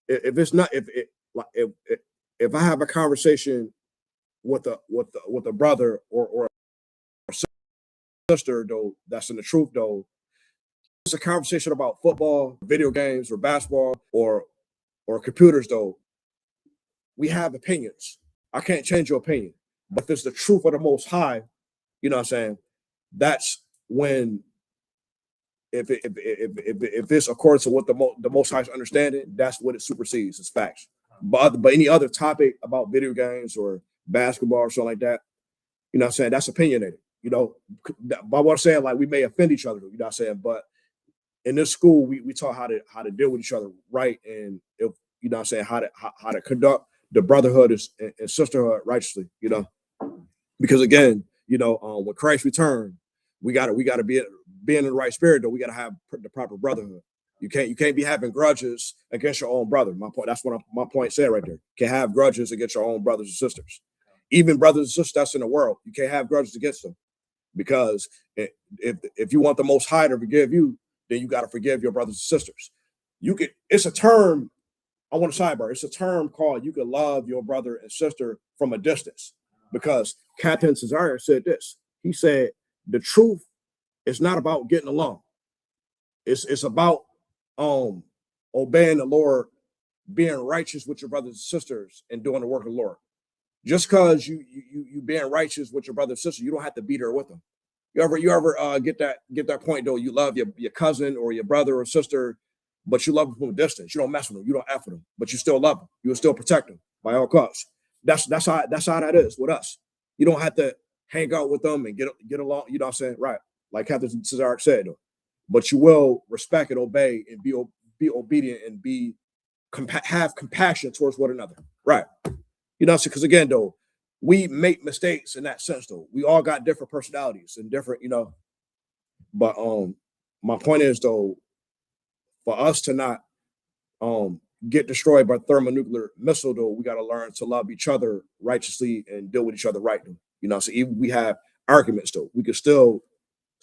if it's not if I have a conversation with a brother or a sister though, that's in the truth though, it's a conversation about football, video games, or basketball, or computers though, we have opinions. I can't change your opinion, but if it's the truth of the Most High, you know what I'm saying, that's when, if it's according to what the Most High's understanding, that's what it supersedes. It's facts. But any other topic about video games or basketball or something like that, you know what I'm saying, that's opinionated. You know, by what I'm saying, like, we may offend each other, you know what I'm saying, but in this school, we taught how to deal with each other right, and if, you know what I'm saying, how to conduct the brotherhood and sisterhood righteously, you know, because again, you know, when Christ returned, we gotta be in the right spirit though. We gotta have the proper brotherhood. You can't be having grudges against your own brother. My point. That's what my point said right there. You can't have grudges against your own brothers and sisters, even brothers and sisters that's in the world. You can't have grudges against them, because if you want the Most High to forgive you, then you got to forgive your brothers and sisters. You can. It's a term. I want to sidebar. It's a term called you can love your brother and sister from a distance, because Captain Cesare said this. He said the truth is not about getting along. It's about obeying the Lord, being righteous with your brothers and sisters, and doing the work of the Lord. Just because you being righteous with your brother and sister, you don't have to be there with them. You ever get that point though? You love your cousin or your brother or sister, but you love them from a distance. You don't mess with them. You don't F with them, but you still love them. You will still protect them by all costs. That's how that is with us. You don't have to hang out with them and get along. You know what I'm saying? Right. Like Captain Cesar said, though. But you will respect and obey and be obedient and have compassion towards one another. Right. You know, because again, though, we make mistakes in that sense, though. We all got different personalities and different, you know. But my point is, though, for us to not get destroyed by thermonuclear missile, though, we got to learn to love each other righteously and deal with each other right. Though. You know, so even we have arguments, though, we could still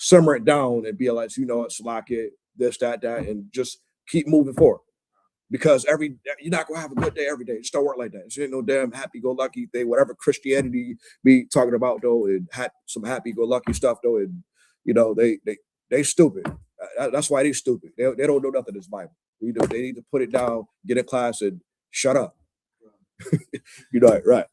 simmer it down and be like, you know, it's like it, this, that, and just keep moving forward. Because you're not gonna have a good day every day. It just don't work like that. It ain't no damn happy-go-lucky thing. Whatever Christianity be talking about though, and some happy-go-lucky stuff though, and you know they stupid. That's why they stupid. They don't know nothing in this Bible. They need to put it down, get in class, and shut up. You know, right?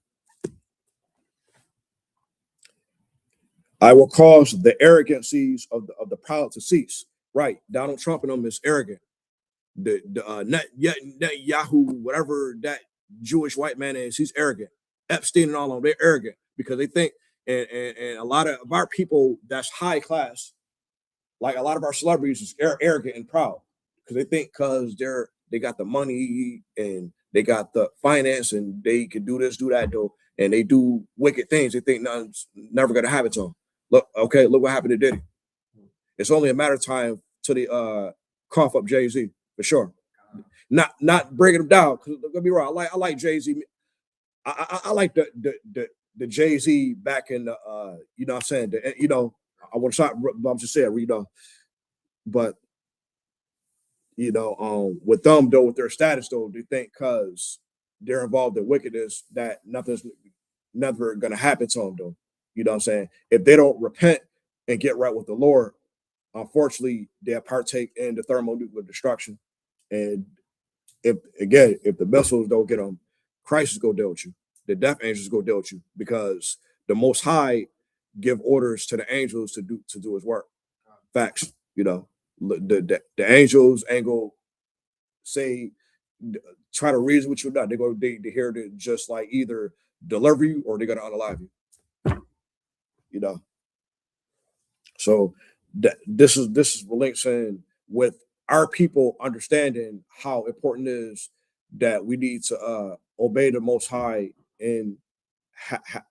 I will cause the arrogancies of the proud to cease. Right? Donald Trump and them is arrogant. Yahoo, whatever that Jewish white man is, he's arrogant. Epstein and all of them, they're arrogant because they think, and a lot of our people that's high class, like a lot of our celebrities, is arrogant and proud because they think because they got the money and they got the finance and they can do this, do that, though, and they do wicked things. They think nothing's never gonna happen to them. Look, okay, look what happened to Diddy. It's only a matter of time till they cough up Jay-Z for sure. Not breaking him down. Cause don't get me wrong, I like Jay-Z. I like the Jay-Z back in the you know what I'm saying, I want to stop. I'm just saying, but with them though, with their status though, they think because they're involved in wickedness that nothing's never gonna happen to them though. You know what I'm saying? If they don't repent and get right with the Lord, unfortunately, they'll partake in the thermonuclear destruction. And if the missiles don't get them, Christ is gonna deal with you. The death angels go deal with you because the Most High give orders to the angels to do His work. Facts, the angels ain't gonna say try to reason with you or not. They're here to just like either deliver you or they're gonna unalive you. So this is links in with our people understanding how important it is that we need to obey the Most High and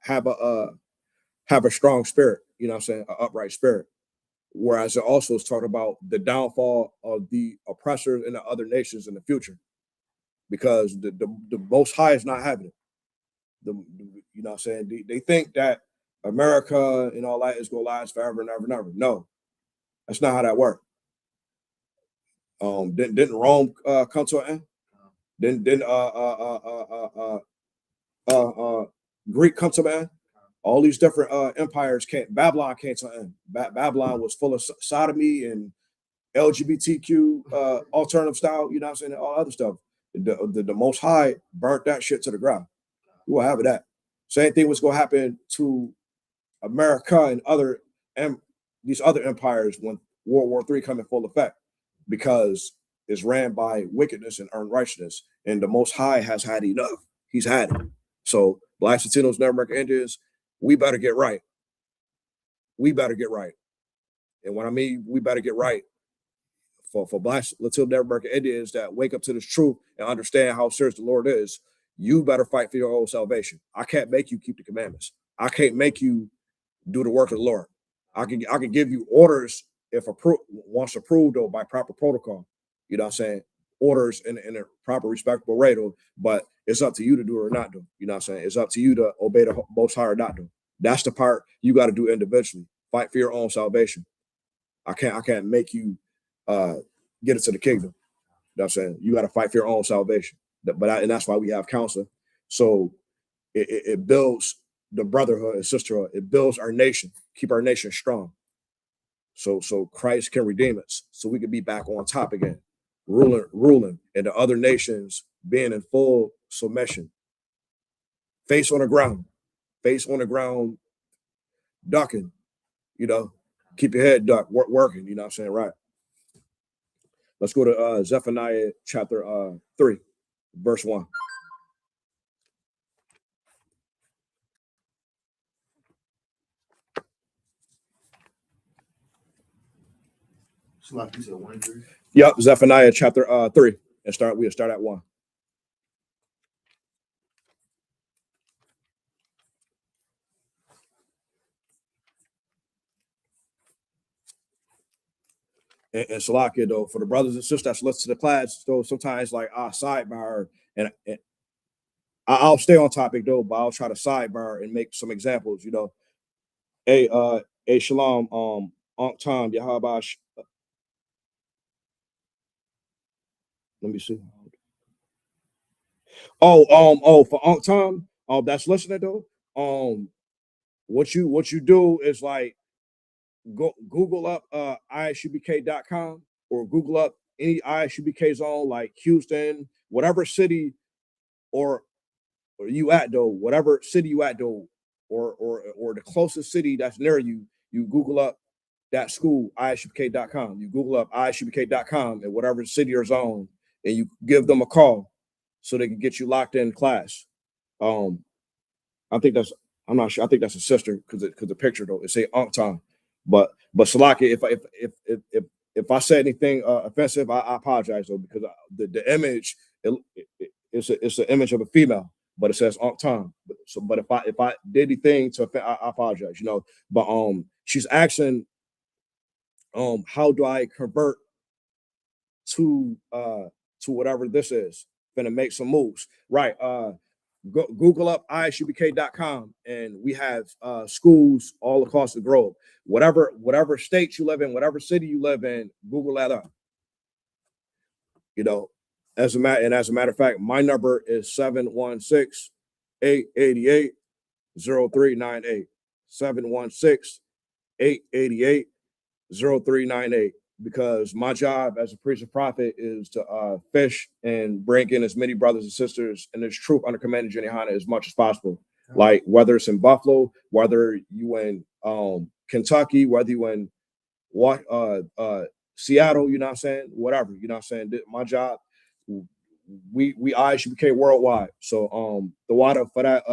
have a strong spirit. You know what I'm saying? An upright spirit. Whereas it also is talking about the downfall of the oppressors in the other nations in the future, because the Most High is not having it. You know what I'm saying? They think that America and all that is going to last forever and ever and ever. No, that's not how that works. Didn't Rome come to an end? Didn't Greek come to an end? All these different empires came. Babylon came to an end. Babylon was full of sodomy and LGBTQ alternative style. You know what I'm saying? And all other stuff. The Most High burnt that shit to the ground. We will have that. Same thing was going to happen to America and these other empires when World War III come in full effect, because it's ran by wickedness and unrighteousness, and the Most High has had enough. He's had it. So Blacks, Latinos, Native American Indians, we better get right. We better get right. And what I mean, we better get right for Blacks, Latinos, Native American Indians that wake up to this truth and understand how serious the Lord is. You better fight for your own salvation. I can't make you keep the commandments. I can't make you do the work of the Lord. I can give you orders if once approved though by proper protocol. You know what I'm saying? Orders in a proper respectable rate, but it's up to you to do it or not do. You know what I'm saying? It's up to you to obey the Most High or not do. That's the part you got to do individually. Fight for your own salvation. I can't make you get into the kingdom. You know what I'm saying? You got to fight for your own salvation. And that's why we have counsel. So it builds the brotherhood and sisterhood. It builds our nation, keep our nation strong. So Christ can redeem us, so we can be back on top again, ruling, and the other nations being in full submission. Face on the ground, ducking. Keep your head ducked, working. You know what I'm saying, right? Let's go to Zephaniah chapter 3, verse 1. So like you said, 1 and 3. Yep, Zephaniah chapter 3, and we'll start at 1. And Salakia though, for the brothers and sisters that's listening to the class, so sometimes like I'll sidebar and I'll stay on topic though, but I'll try to sidebar and make some examples. Hey, Shalom, Unc Tom, Yahweh. Let me see. For Unc Tom, that's listening though. What you do is like go Google up isubk.com or Google up any ISUBK zone like Houston, whatever city or you at though, whatever city you at though, or the closest city that's near you, you Google up that school, isubk.com. You Google up isubk.com and whatever city or zone, and you give them a call so they can get you locked in class. I think that's I'm not sure. I think that's a sister because the picture though it say Unc Tom. But Salaki, if I say anything offensive, I apologize though, because the image it's an image of a female, but it says Unc Tom. So, but if I did anything to offend, I apologize, you know. But she's asking, how do I convert to whatever this is? Gonna make some moves, right? Google up isubk.com, and we have schools all across the globe. Whatever state you live in, whatever city you live in, Google that up. You know, as a matter of fact, my number is 716-888-0398. 716-888-0398. Because my job as a preacher prophet is to fish and bring in as many brothers and sisters in this troop under Commander Jenny Hanna as much as possible. Like whether it's in Buffalo, whether you in Kentucky, whether you in Seattle, you know what I'm saying? Whatever, you know what I'm saying? My job, we ISUBK worldwide. So the water for that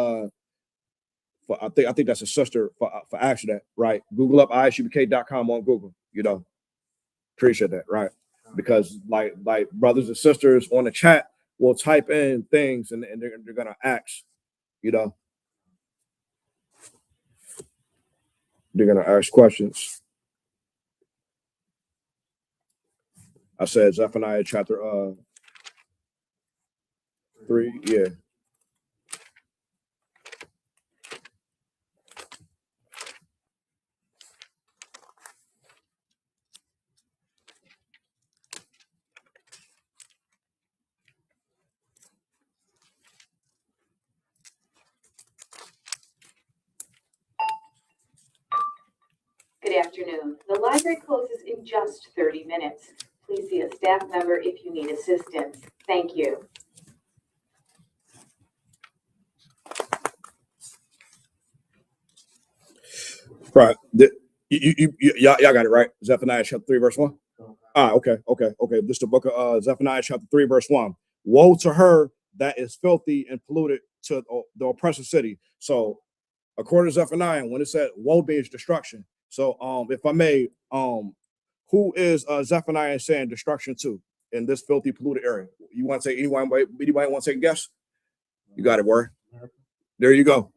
I think that's a sister for accident, right? Google up isubk.com on Google, you know. Appreciate that, right? Because like brothers and sisters on the chat will type in things and they're gonna ask, you know. They're gonna ask questions. I said Zephaniah chapter 3, yeah. Good afternoon. The library closes in just 30 minutes. Please see a staff member if you need assistance. Thank you. Right. Y'all got it right. Zephaniah chapter 3, verse 1. Okay. This is the book of Zephaniah chapter 3, verse 1. Woe to her that is filthy and polluted, to the oppressive city. So according to Zephaniah, when it said woe means destruction. So if I may, who is Zephaniah saying destruction to in this filthy, polluted area? You want to say anybody want to take a guess? You got it, word. There you go.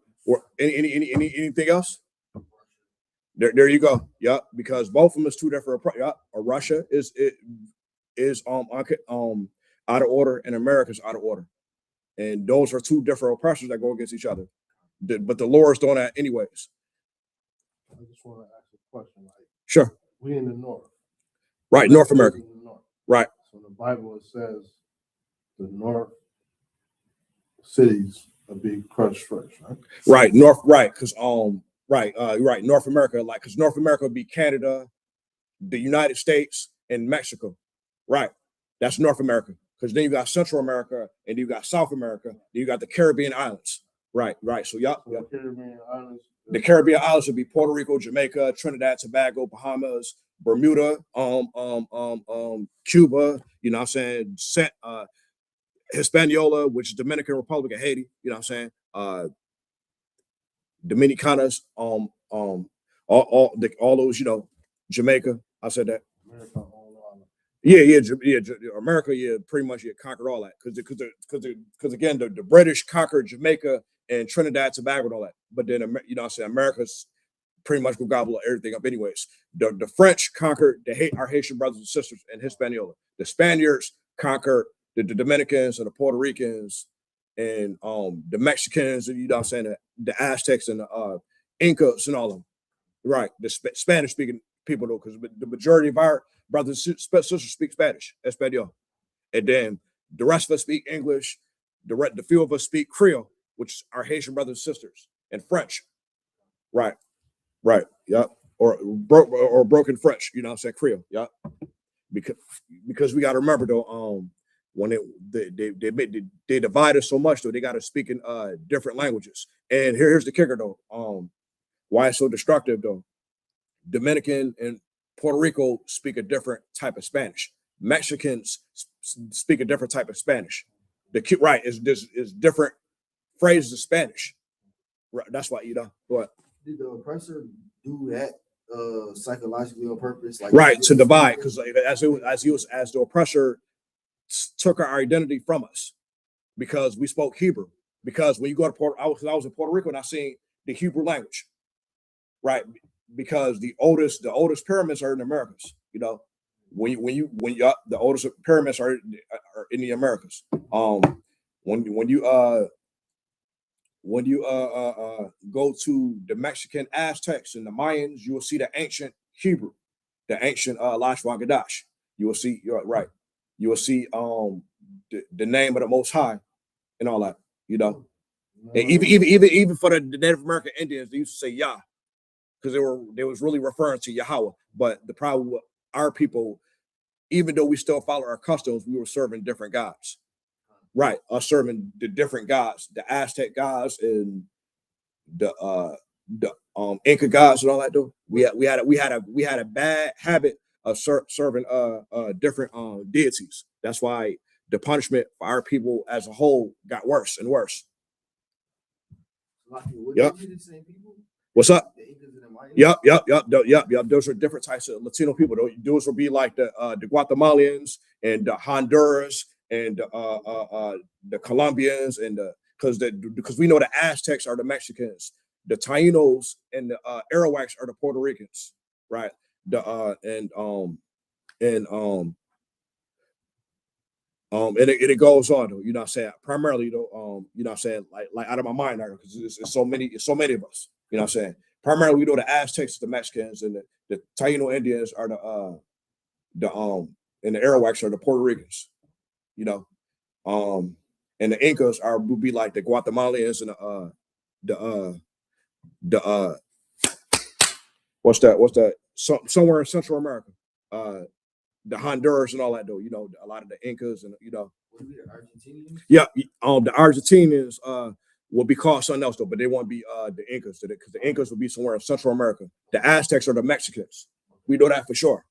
Anything else? There you go. Yeah, because both of them is two different. Yeah, Russia is out of order, and America's out of order, and those are two different oppressors that go against each other. But the Lord's doing that anyways. I just want to ask a question. Like, sure. We in the north, right? North America, north. Right? So in the Bible it says the north cities are being crushed first, right? Right, north, right? Because right, North America, like because North America would be Canada, the United States, and Mexico, right? That's North America. Because then you got Central America, and you got South America, then you got the Caribbean islands, right? So The Caribbean islands. The Caribbean islands would be Puerto Rico, Jamaica, Trinidad, Tobago, Bahamas, Bermuda, Cuba. You know what I'm saying? Hispaniola, which is Dominican Republic of Haiti. You know what I'm saying? Dominicanas, all those, you know, Jamaica. I said that. America, Yeah, America, pretty much conquered all that because again, the British conquered Jamaica and Trinidad, Tobago, and all that. But then, you know, what I'm saying America's pretty much gonna gobble everything up, anyways. The French conquered our Haitian brothers and sisters in Hispaniola. The Spaniards conquered the Dominicans and the Puerto Ricans and the Mexicans, and you know, what I'm saying the Aztecs and the Incas and all of them. Right, the Spanish speaking people though, because the majority of our brothers and sisters speak Spanish, Espanol, and then the rest of us speak English. The few of us speak Creole, which is our Haitian brothers and sisters, and French. Right, yep, or broken French. You know what I'm saying? Creole, yep. Because we got to remember though, when they divide us so much though, they got to speak in different languages. And here's the kicker though, why it's so destructive though. Dominican and Puerto Rico speak a different type of Spanish. Mexicans speak a different type of Spanish. Is different phrases of Spanish. Right, that's why, you know. But did the oppressor do that psychologically on purpose? Like, right, to divide, because as the oppressor took our identity from us because we spoke Hebrew. because when you go to I was in Puerto Rico and I seen the Hebrew language, right? Because the oldest pyramids are in the Americas. You know, the oldest pyramids are in the Americas. When you go to the Mexican Aztecs and the Mayans, you will see the ancient Hebrew, the ancient Lashwa Gadash. You will see, you're right. You will see the name of the Most High and all that. You know, and even for the Native American Indians, they used to say Yah because they was really referring to Yahweh. But the problem with our people, even though we still follow our customs, we were serving different gods. Right, us serving the different gods, the Aztec gods and the Inca gods and all that. Though we had a bad habit of serving different deities. That's why the punishment for our people as a whole got worse and worse. Yep. What's up? Yep. Those are different types of Latino people. Those will be like the Guatemalans and the Honduras and the Colombians and because we know the Aztecs are the Mexicans, the Tainos and the Arawaks are the Puerto Ricans, right? And it goes on though, you know what I'm saying? Primarily though, you know what I'm saying, like out of my mind because it's so many of us, you know what I'm saying? Primarily we know the Aztecs, the Mexicans, and the Taino Indians are and the Arawaks are the Puerto Ricans, you know. And the Incas would be like the Guatemalans and the what's that? Somewhere in Central America. The Honduras and all that though, you know, a lot of the Incas and you know. Yeah, the Argentinians will be called something else though, but they won't be the Incas because the Incas will be somewhere in Central America. The Aztecs are the Mexicans. We know that for sure.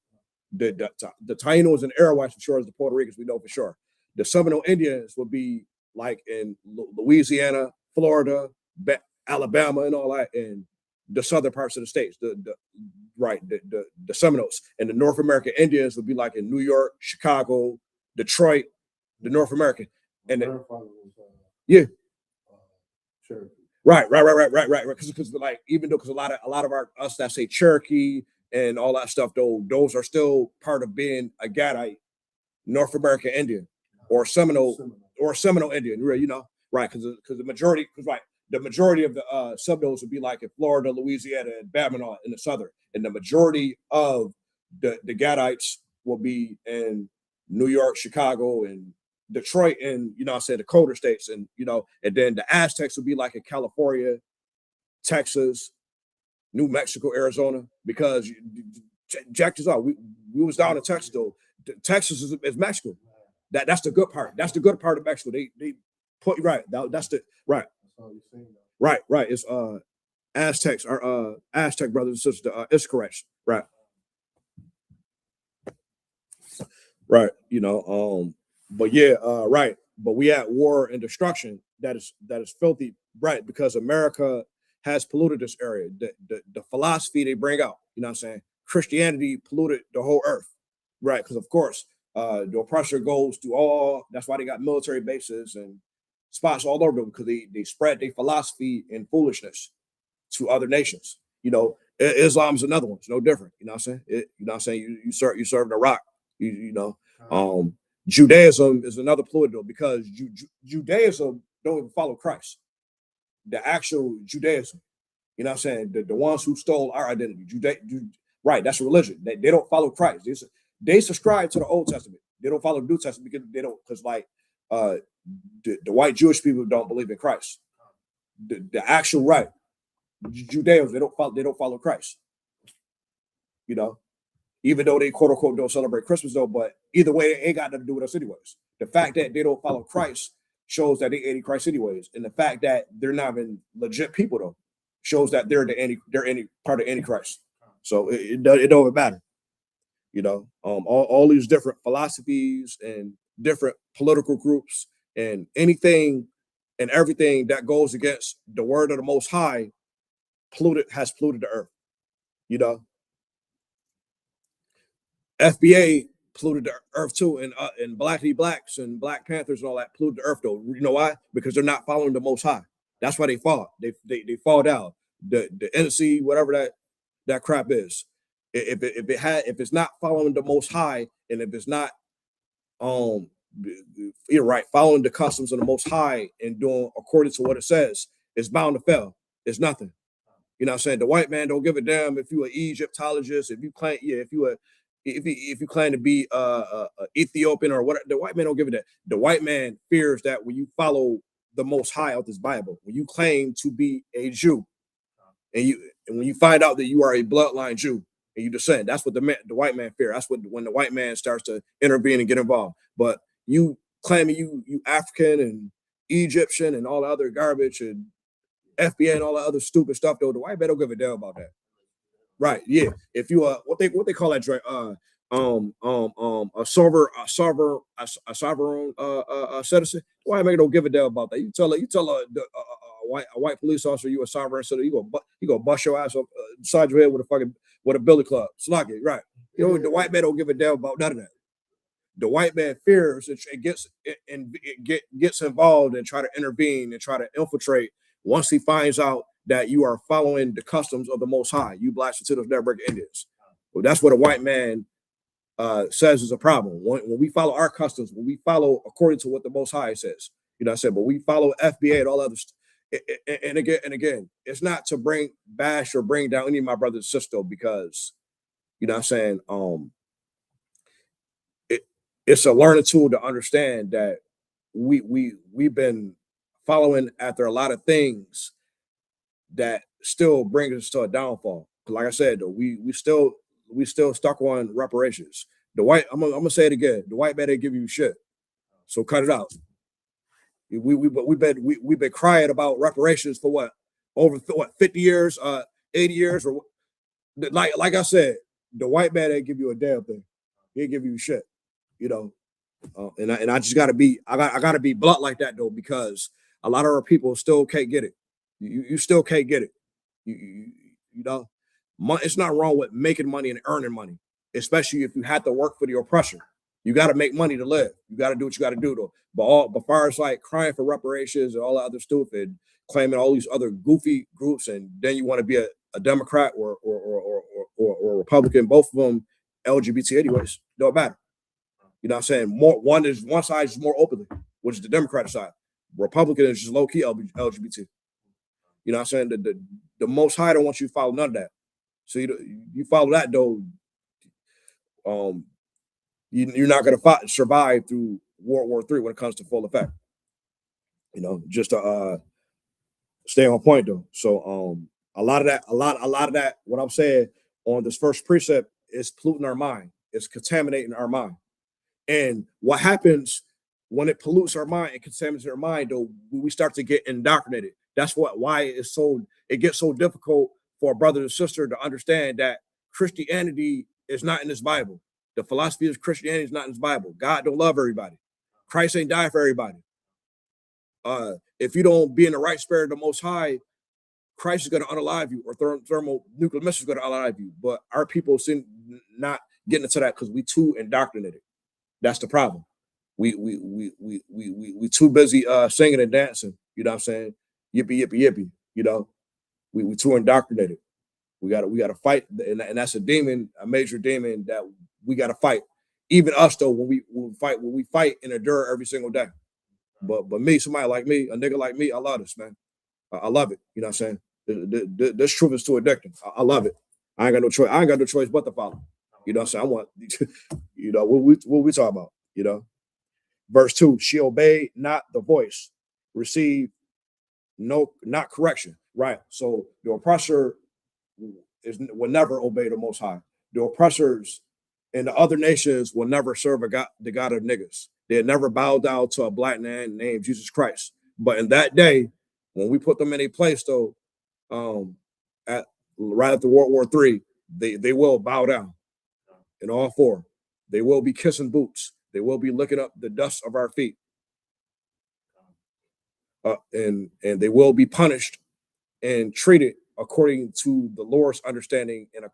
The Tainos and Arawaks for sure is the Puerto Ricans. We know for sure. The Seminole Indians will be like in Louisiana, Florida, Alabama, and all that, and the southern parts of the states. The Seminoles and the North American Indians would be like in New York, Chicago, Detroit, the North American, and yeah, right. Because like even though because a lot of us that say Cherokee and all that stuff, though, those are still part of being a Gadite, North American Indian, or Seminole Indian, you know, right? Because the majority of the Seminoles would be like in Florida, Louisiana, and Bama in the southern, and the majority of the Gadites will be in New York, Chicago, and Detroit, and you know, I said the colder states, and you know, and then the Aztecs would be like in California, Texas, New Mexico, Arizona, because check this out. We was down in Texas though. Texas is Mexico. That's the good part. That's the good part of Mexico. They put right. That's the right. Right. It's Aztecs, our Aztec brothers and sisters. It's correct. Right. You know. But yeah. Right. But we at war and destruction. That is filthy. Right. Because America has polluted this area. The philosophy they bring out. You know what I'm saying? Christianity polluted the whole earth. Right. Because of course, the oppressor goes to all. That's why they got military bases and spots all over them because they spread their philosophy and foolishness to other nations. You know, Islam's another one. It's no different. You know what I'm saying? You know what I'm saying? You serve the rock. You know, Judaism is another polluted though because Judaism don't even follow Christ. The actual Judaism. You know what I'm saying? The ones who stole our identity. Right, that's a religion. They don't follow Christ. They subscribe to the Old Testament. They don't follow the New Testament because like the white Jewish people don't believe in Christ. The actual right Judeans they don't follow Christ. You know, even though they quote unquote don't celebrate Christmas though, but either way, it ain't got nothing to do with us anyways. The fact that they don't follow Christ shows that they anti-Christ anyways, and the fact that they're not even legit people though shows that they're any part of Antichrist. So it don't matter. You know, all these different philosophies and different political groups and anything and everything that goes against the word of the Most High has polluted the earth. You know, FBA polluted the earth too, and blackity blacks and Black Panthers and all that polluted the earth though. You know why? Because they're not following the Most High. That's why they fall. They fall down. The NC, whatever that crap is. If it's not following the Most High, and if it's not you're right, following the customs of the Most High and doing according to what it says, it's bound to fail. It's nothing. You know what I'm saying? The white man don't give a damn if you an Egyptologist, if you claim, if you claim to be Ethiopian or whatever. The white man don't give a damn. The white man fears that when you follow the Most High of this Bible, when you claim to be a Jew, and when you find out that you are a bloodline Jew and you descend, that's what the white man fear. That's when the white man starts to intervene and get involved. But you claiming you African and Egyptian and all the other garbage and FBA and all the other stupid stuff, though, the white man don't give a damn about that. Right? Yeah. If you what they call that joint, a sovereign citizen, the white man don't give a damn about that. You tell a white police officer you a sovereign citizen, you go bust your ass up inside your head with a billy club. Slocky, right? You know, the white man don't give a damn about none of that. The white man fears it gets involved and try to intervene and try to infiltrate once he finds out that you are following the customs of the Most High, you Blacks and Tittles Network Indians. Well, that's what a white man says is a problem. When we follow our customs, when we follow according to what the Most High says, you know what I said, but we follow FBA and all other and again, it's not to bash or bring down any of my brothers and sisters, because, you know what I'm saying, it's a learning tool to understand that we've been following after a lot of things that still brings us to a downfall. Like I said, though, we still stuck on reparations. I'm gonna say it again. The white man didn't give you shit, so cut it out. We've been crying about reparations for over 50 years, 80 years, or like I said, the white man didn't give you a damn thing. He didn't give you shit. You know, and I just gotta be blunt like that though, because a lot of our people still can't get it. You still can't get it. You know, it's not wrong with making money and earning money, especially if you have to work for the oppressor. You got to make money to live. You got to do what you got to do though. But far as like crying for reparations and all that other stupid, claiming all these other goofy groups, and then you want to be a Democrat or a Republican, both of them LGBT anyways, don't matter. You know what I'm saying? One side is more openly, which is the Democratic side. Republican is just low key LGBT. You know what I'm saying? The Most High don't want you to follow none of that. So you follow that though, you're not going to survive through World War III when it comes to full effect. You know, just to stay on point though. So a lot of that, what I'm saying on this first precept is polluting our mind. It's contaminating our mind. And what happens when it pollutes our mind and contaminates our mind, though, we start to get indoctrinated. That's why it gets so difficult for a brother and sister to understand that Christianity is not in this Bible. The philosophy of Christianity is not in this Bible. God don't love everybody. Christ ain't died for everybody. If you don't be in the right spirit of the Most High, Christ is going to unalive you, or thermonuclear missiles is going to unalive you. But our people seem not getting into that because we too indoctrinated. That's the problem. We too busy singing and dancing. You know what I'm saying? Yippee yippee yippee. You know, we too indoctrinated. We gotta fight, and that's a demon, a major demon that we gotta fight. Even us though, when we fight and endure every single day. But me, somebody like me, a nigga like me, I love this, man. I love it. You know what I'm saying? This truth is too addictive. I love it. I ain't got no choice. I ain't got no choice but to follow. You know what I'm saying? I want, you know, what we talking about, you know? Verse 2, she obeyed not the voice, receive not correction. Right. So the oppressor will never obey the Most High. The oppressors in the other nations will never serve the God of niggas. They'll never bow down to a black man named Jesus Christ. But in that day, when we put them in a place, though, right after World War III, they will bow down in all four. They will be kissing boots. They will be licking up the dust of our feet. And they will be punished and treated according to the Lord's understanding, and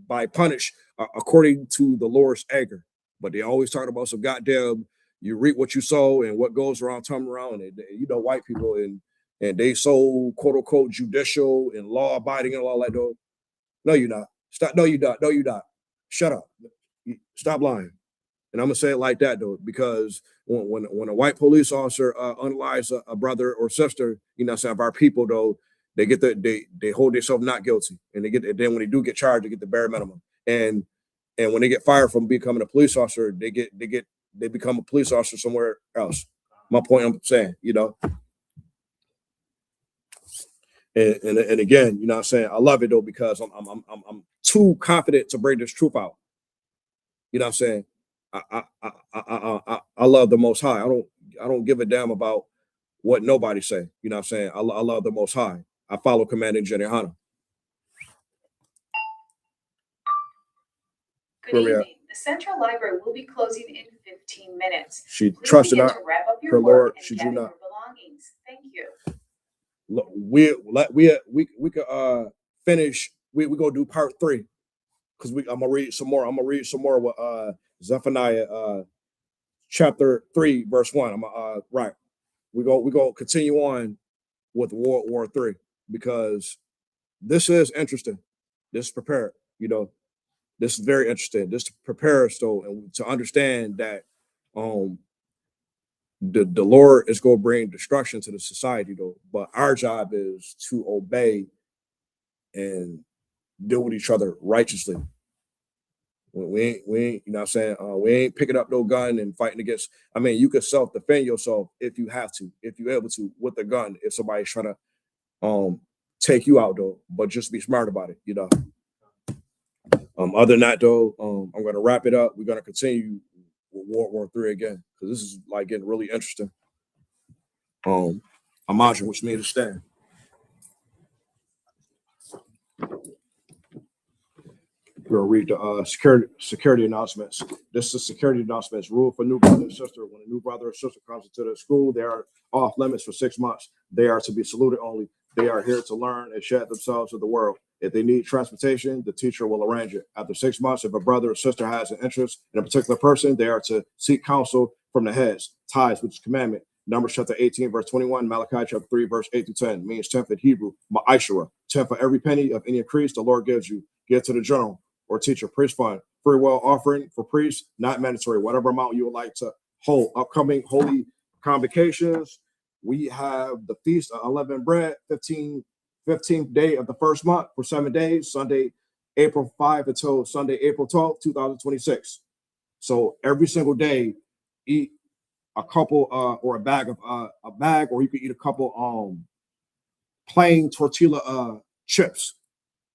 by punish according to the Lord's anger. but they always talking about some goddamn you reap what you sow and what goes around come around. And you know, white people and they so quote unquote judicial and law abiding and all that though. No, you're not. Stop. No, you're not. No, you're not. Shut up. Stop lying. And I'm gonna say it like that though, because when a white police officer unalives a brother or sister, you know, some of our people though, they get they hold themselves not guilty, and they get then when they do get charged, they get the bare minimum. And when they get fired from becoming a police officer, they become a police officer somewhere else. My point I'm saying, you know. And again, you know what I'm saying? I love it though, because I'm too confident to bring this truth out. You know what I'm saying? I love the Most High. I don't give a damn about what nobody say. You know what I'm saying? I love the Most High. I follow Commanding General. Good evening. The Central Library will be closing in 15 minutes. She Please trusted begin not to wrap up your her work Lord, and should gather you your not? belongings. Thank you. Look, we could finish. We go do part 3 because I'm gonna read some more. I'm gonna read some more with Zephaniah chapter 3 verse 1. I'm right. We go continue on with World War 3 because this is interesting. This is prepared. You know, this is very interesting. This prepares us though, and to understand that the Lord is going to bring destruction to the society though, but our job is to obey and deal with each other righteously. We ain't, you know what I'm saying? We ain't picking up no gun and fighting against. I mean, you can self-defend yourself if you have to, if you're able to, with a gun, if somebody's trying to take you out though, but just be smart about it, you know. Other than that though, I'm gonna wrap it up. We're gonna continue with World War 3 again, because this is like getting really interesting. Imagine which made a stand. We'll read the security announcements. This is security announcements. Rule for new brother and sister. When a new brother or sister comes into the school, they are off limits for 6 months. They are to be saluted only. They are here to learn and shed themselves to the world. If they need transportation, the teacher will arrange it. After 6 months, if a brother or sister has an interest in a particular person, they are to seek counsel from the heads. Ties, which is commandment. Numbers chapter 18, verse 21, Malachi chapter 3, verse 8 to 10, means 10 for Hebrew, ma'ashara, 10 for every penny of any increase the Lord gives you. Give to the general or teacher, priest fund, free will offering for priests, not mandatory, whatever amount you would like to hold. Upcoming holy convocations, we have the Feast of Unleavened Bread, 15th day of the first month for 7 days, Sunday, April 5 until Sunday, April 12th, 2026. So every single day, eat a couple or a bag, or you could eat a couple plain tortilla chips,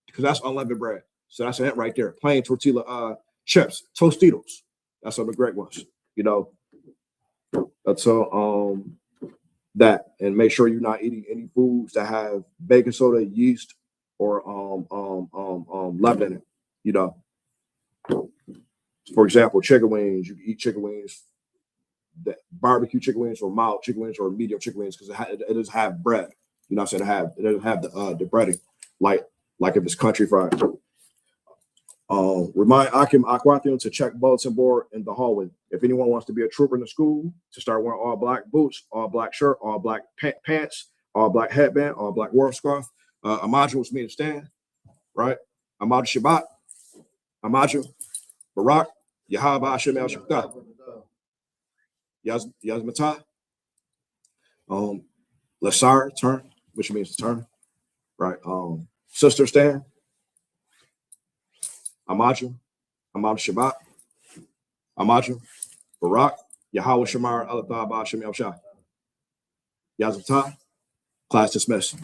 because that's unleavened bread. So that's it right there. Plain tortilla chips, Tostitos. That's what the Greg was. You know, that's that. And make sure you're not eating any foods that have baking soda, yeast, or leaven in it. You know, for example, chicken wings. You can eat chicken wings, that barbecue chicken wings, or mild chicken wings, or medium chicken wings, because it doesn't have bread. You know what I'm saying? It doesn't have the breading like if it's country fried. Remind Akim Akwathian to check bulletin board in the hallway. If anyone wants to be a trooper in the school, to start wearing all black boots, all black shirt, all black pants, all black headband, all black war scarf. Amaju was me to stand, right? Amaju Shabbat, Amaju, Barak, Yahaba Hashem El Shabbat, Yazmatah, Lasar, turn, which means to turn, right? Sister stand, Amaju, Shabbat, Amaju, Barak, Yahweh Shamar, Alathah, Shem El Shah. Yazmatah, class dismissed.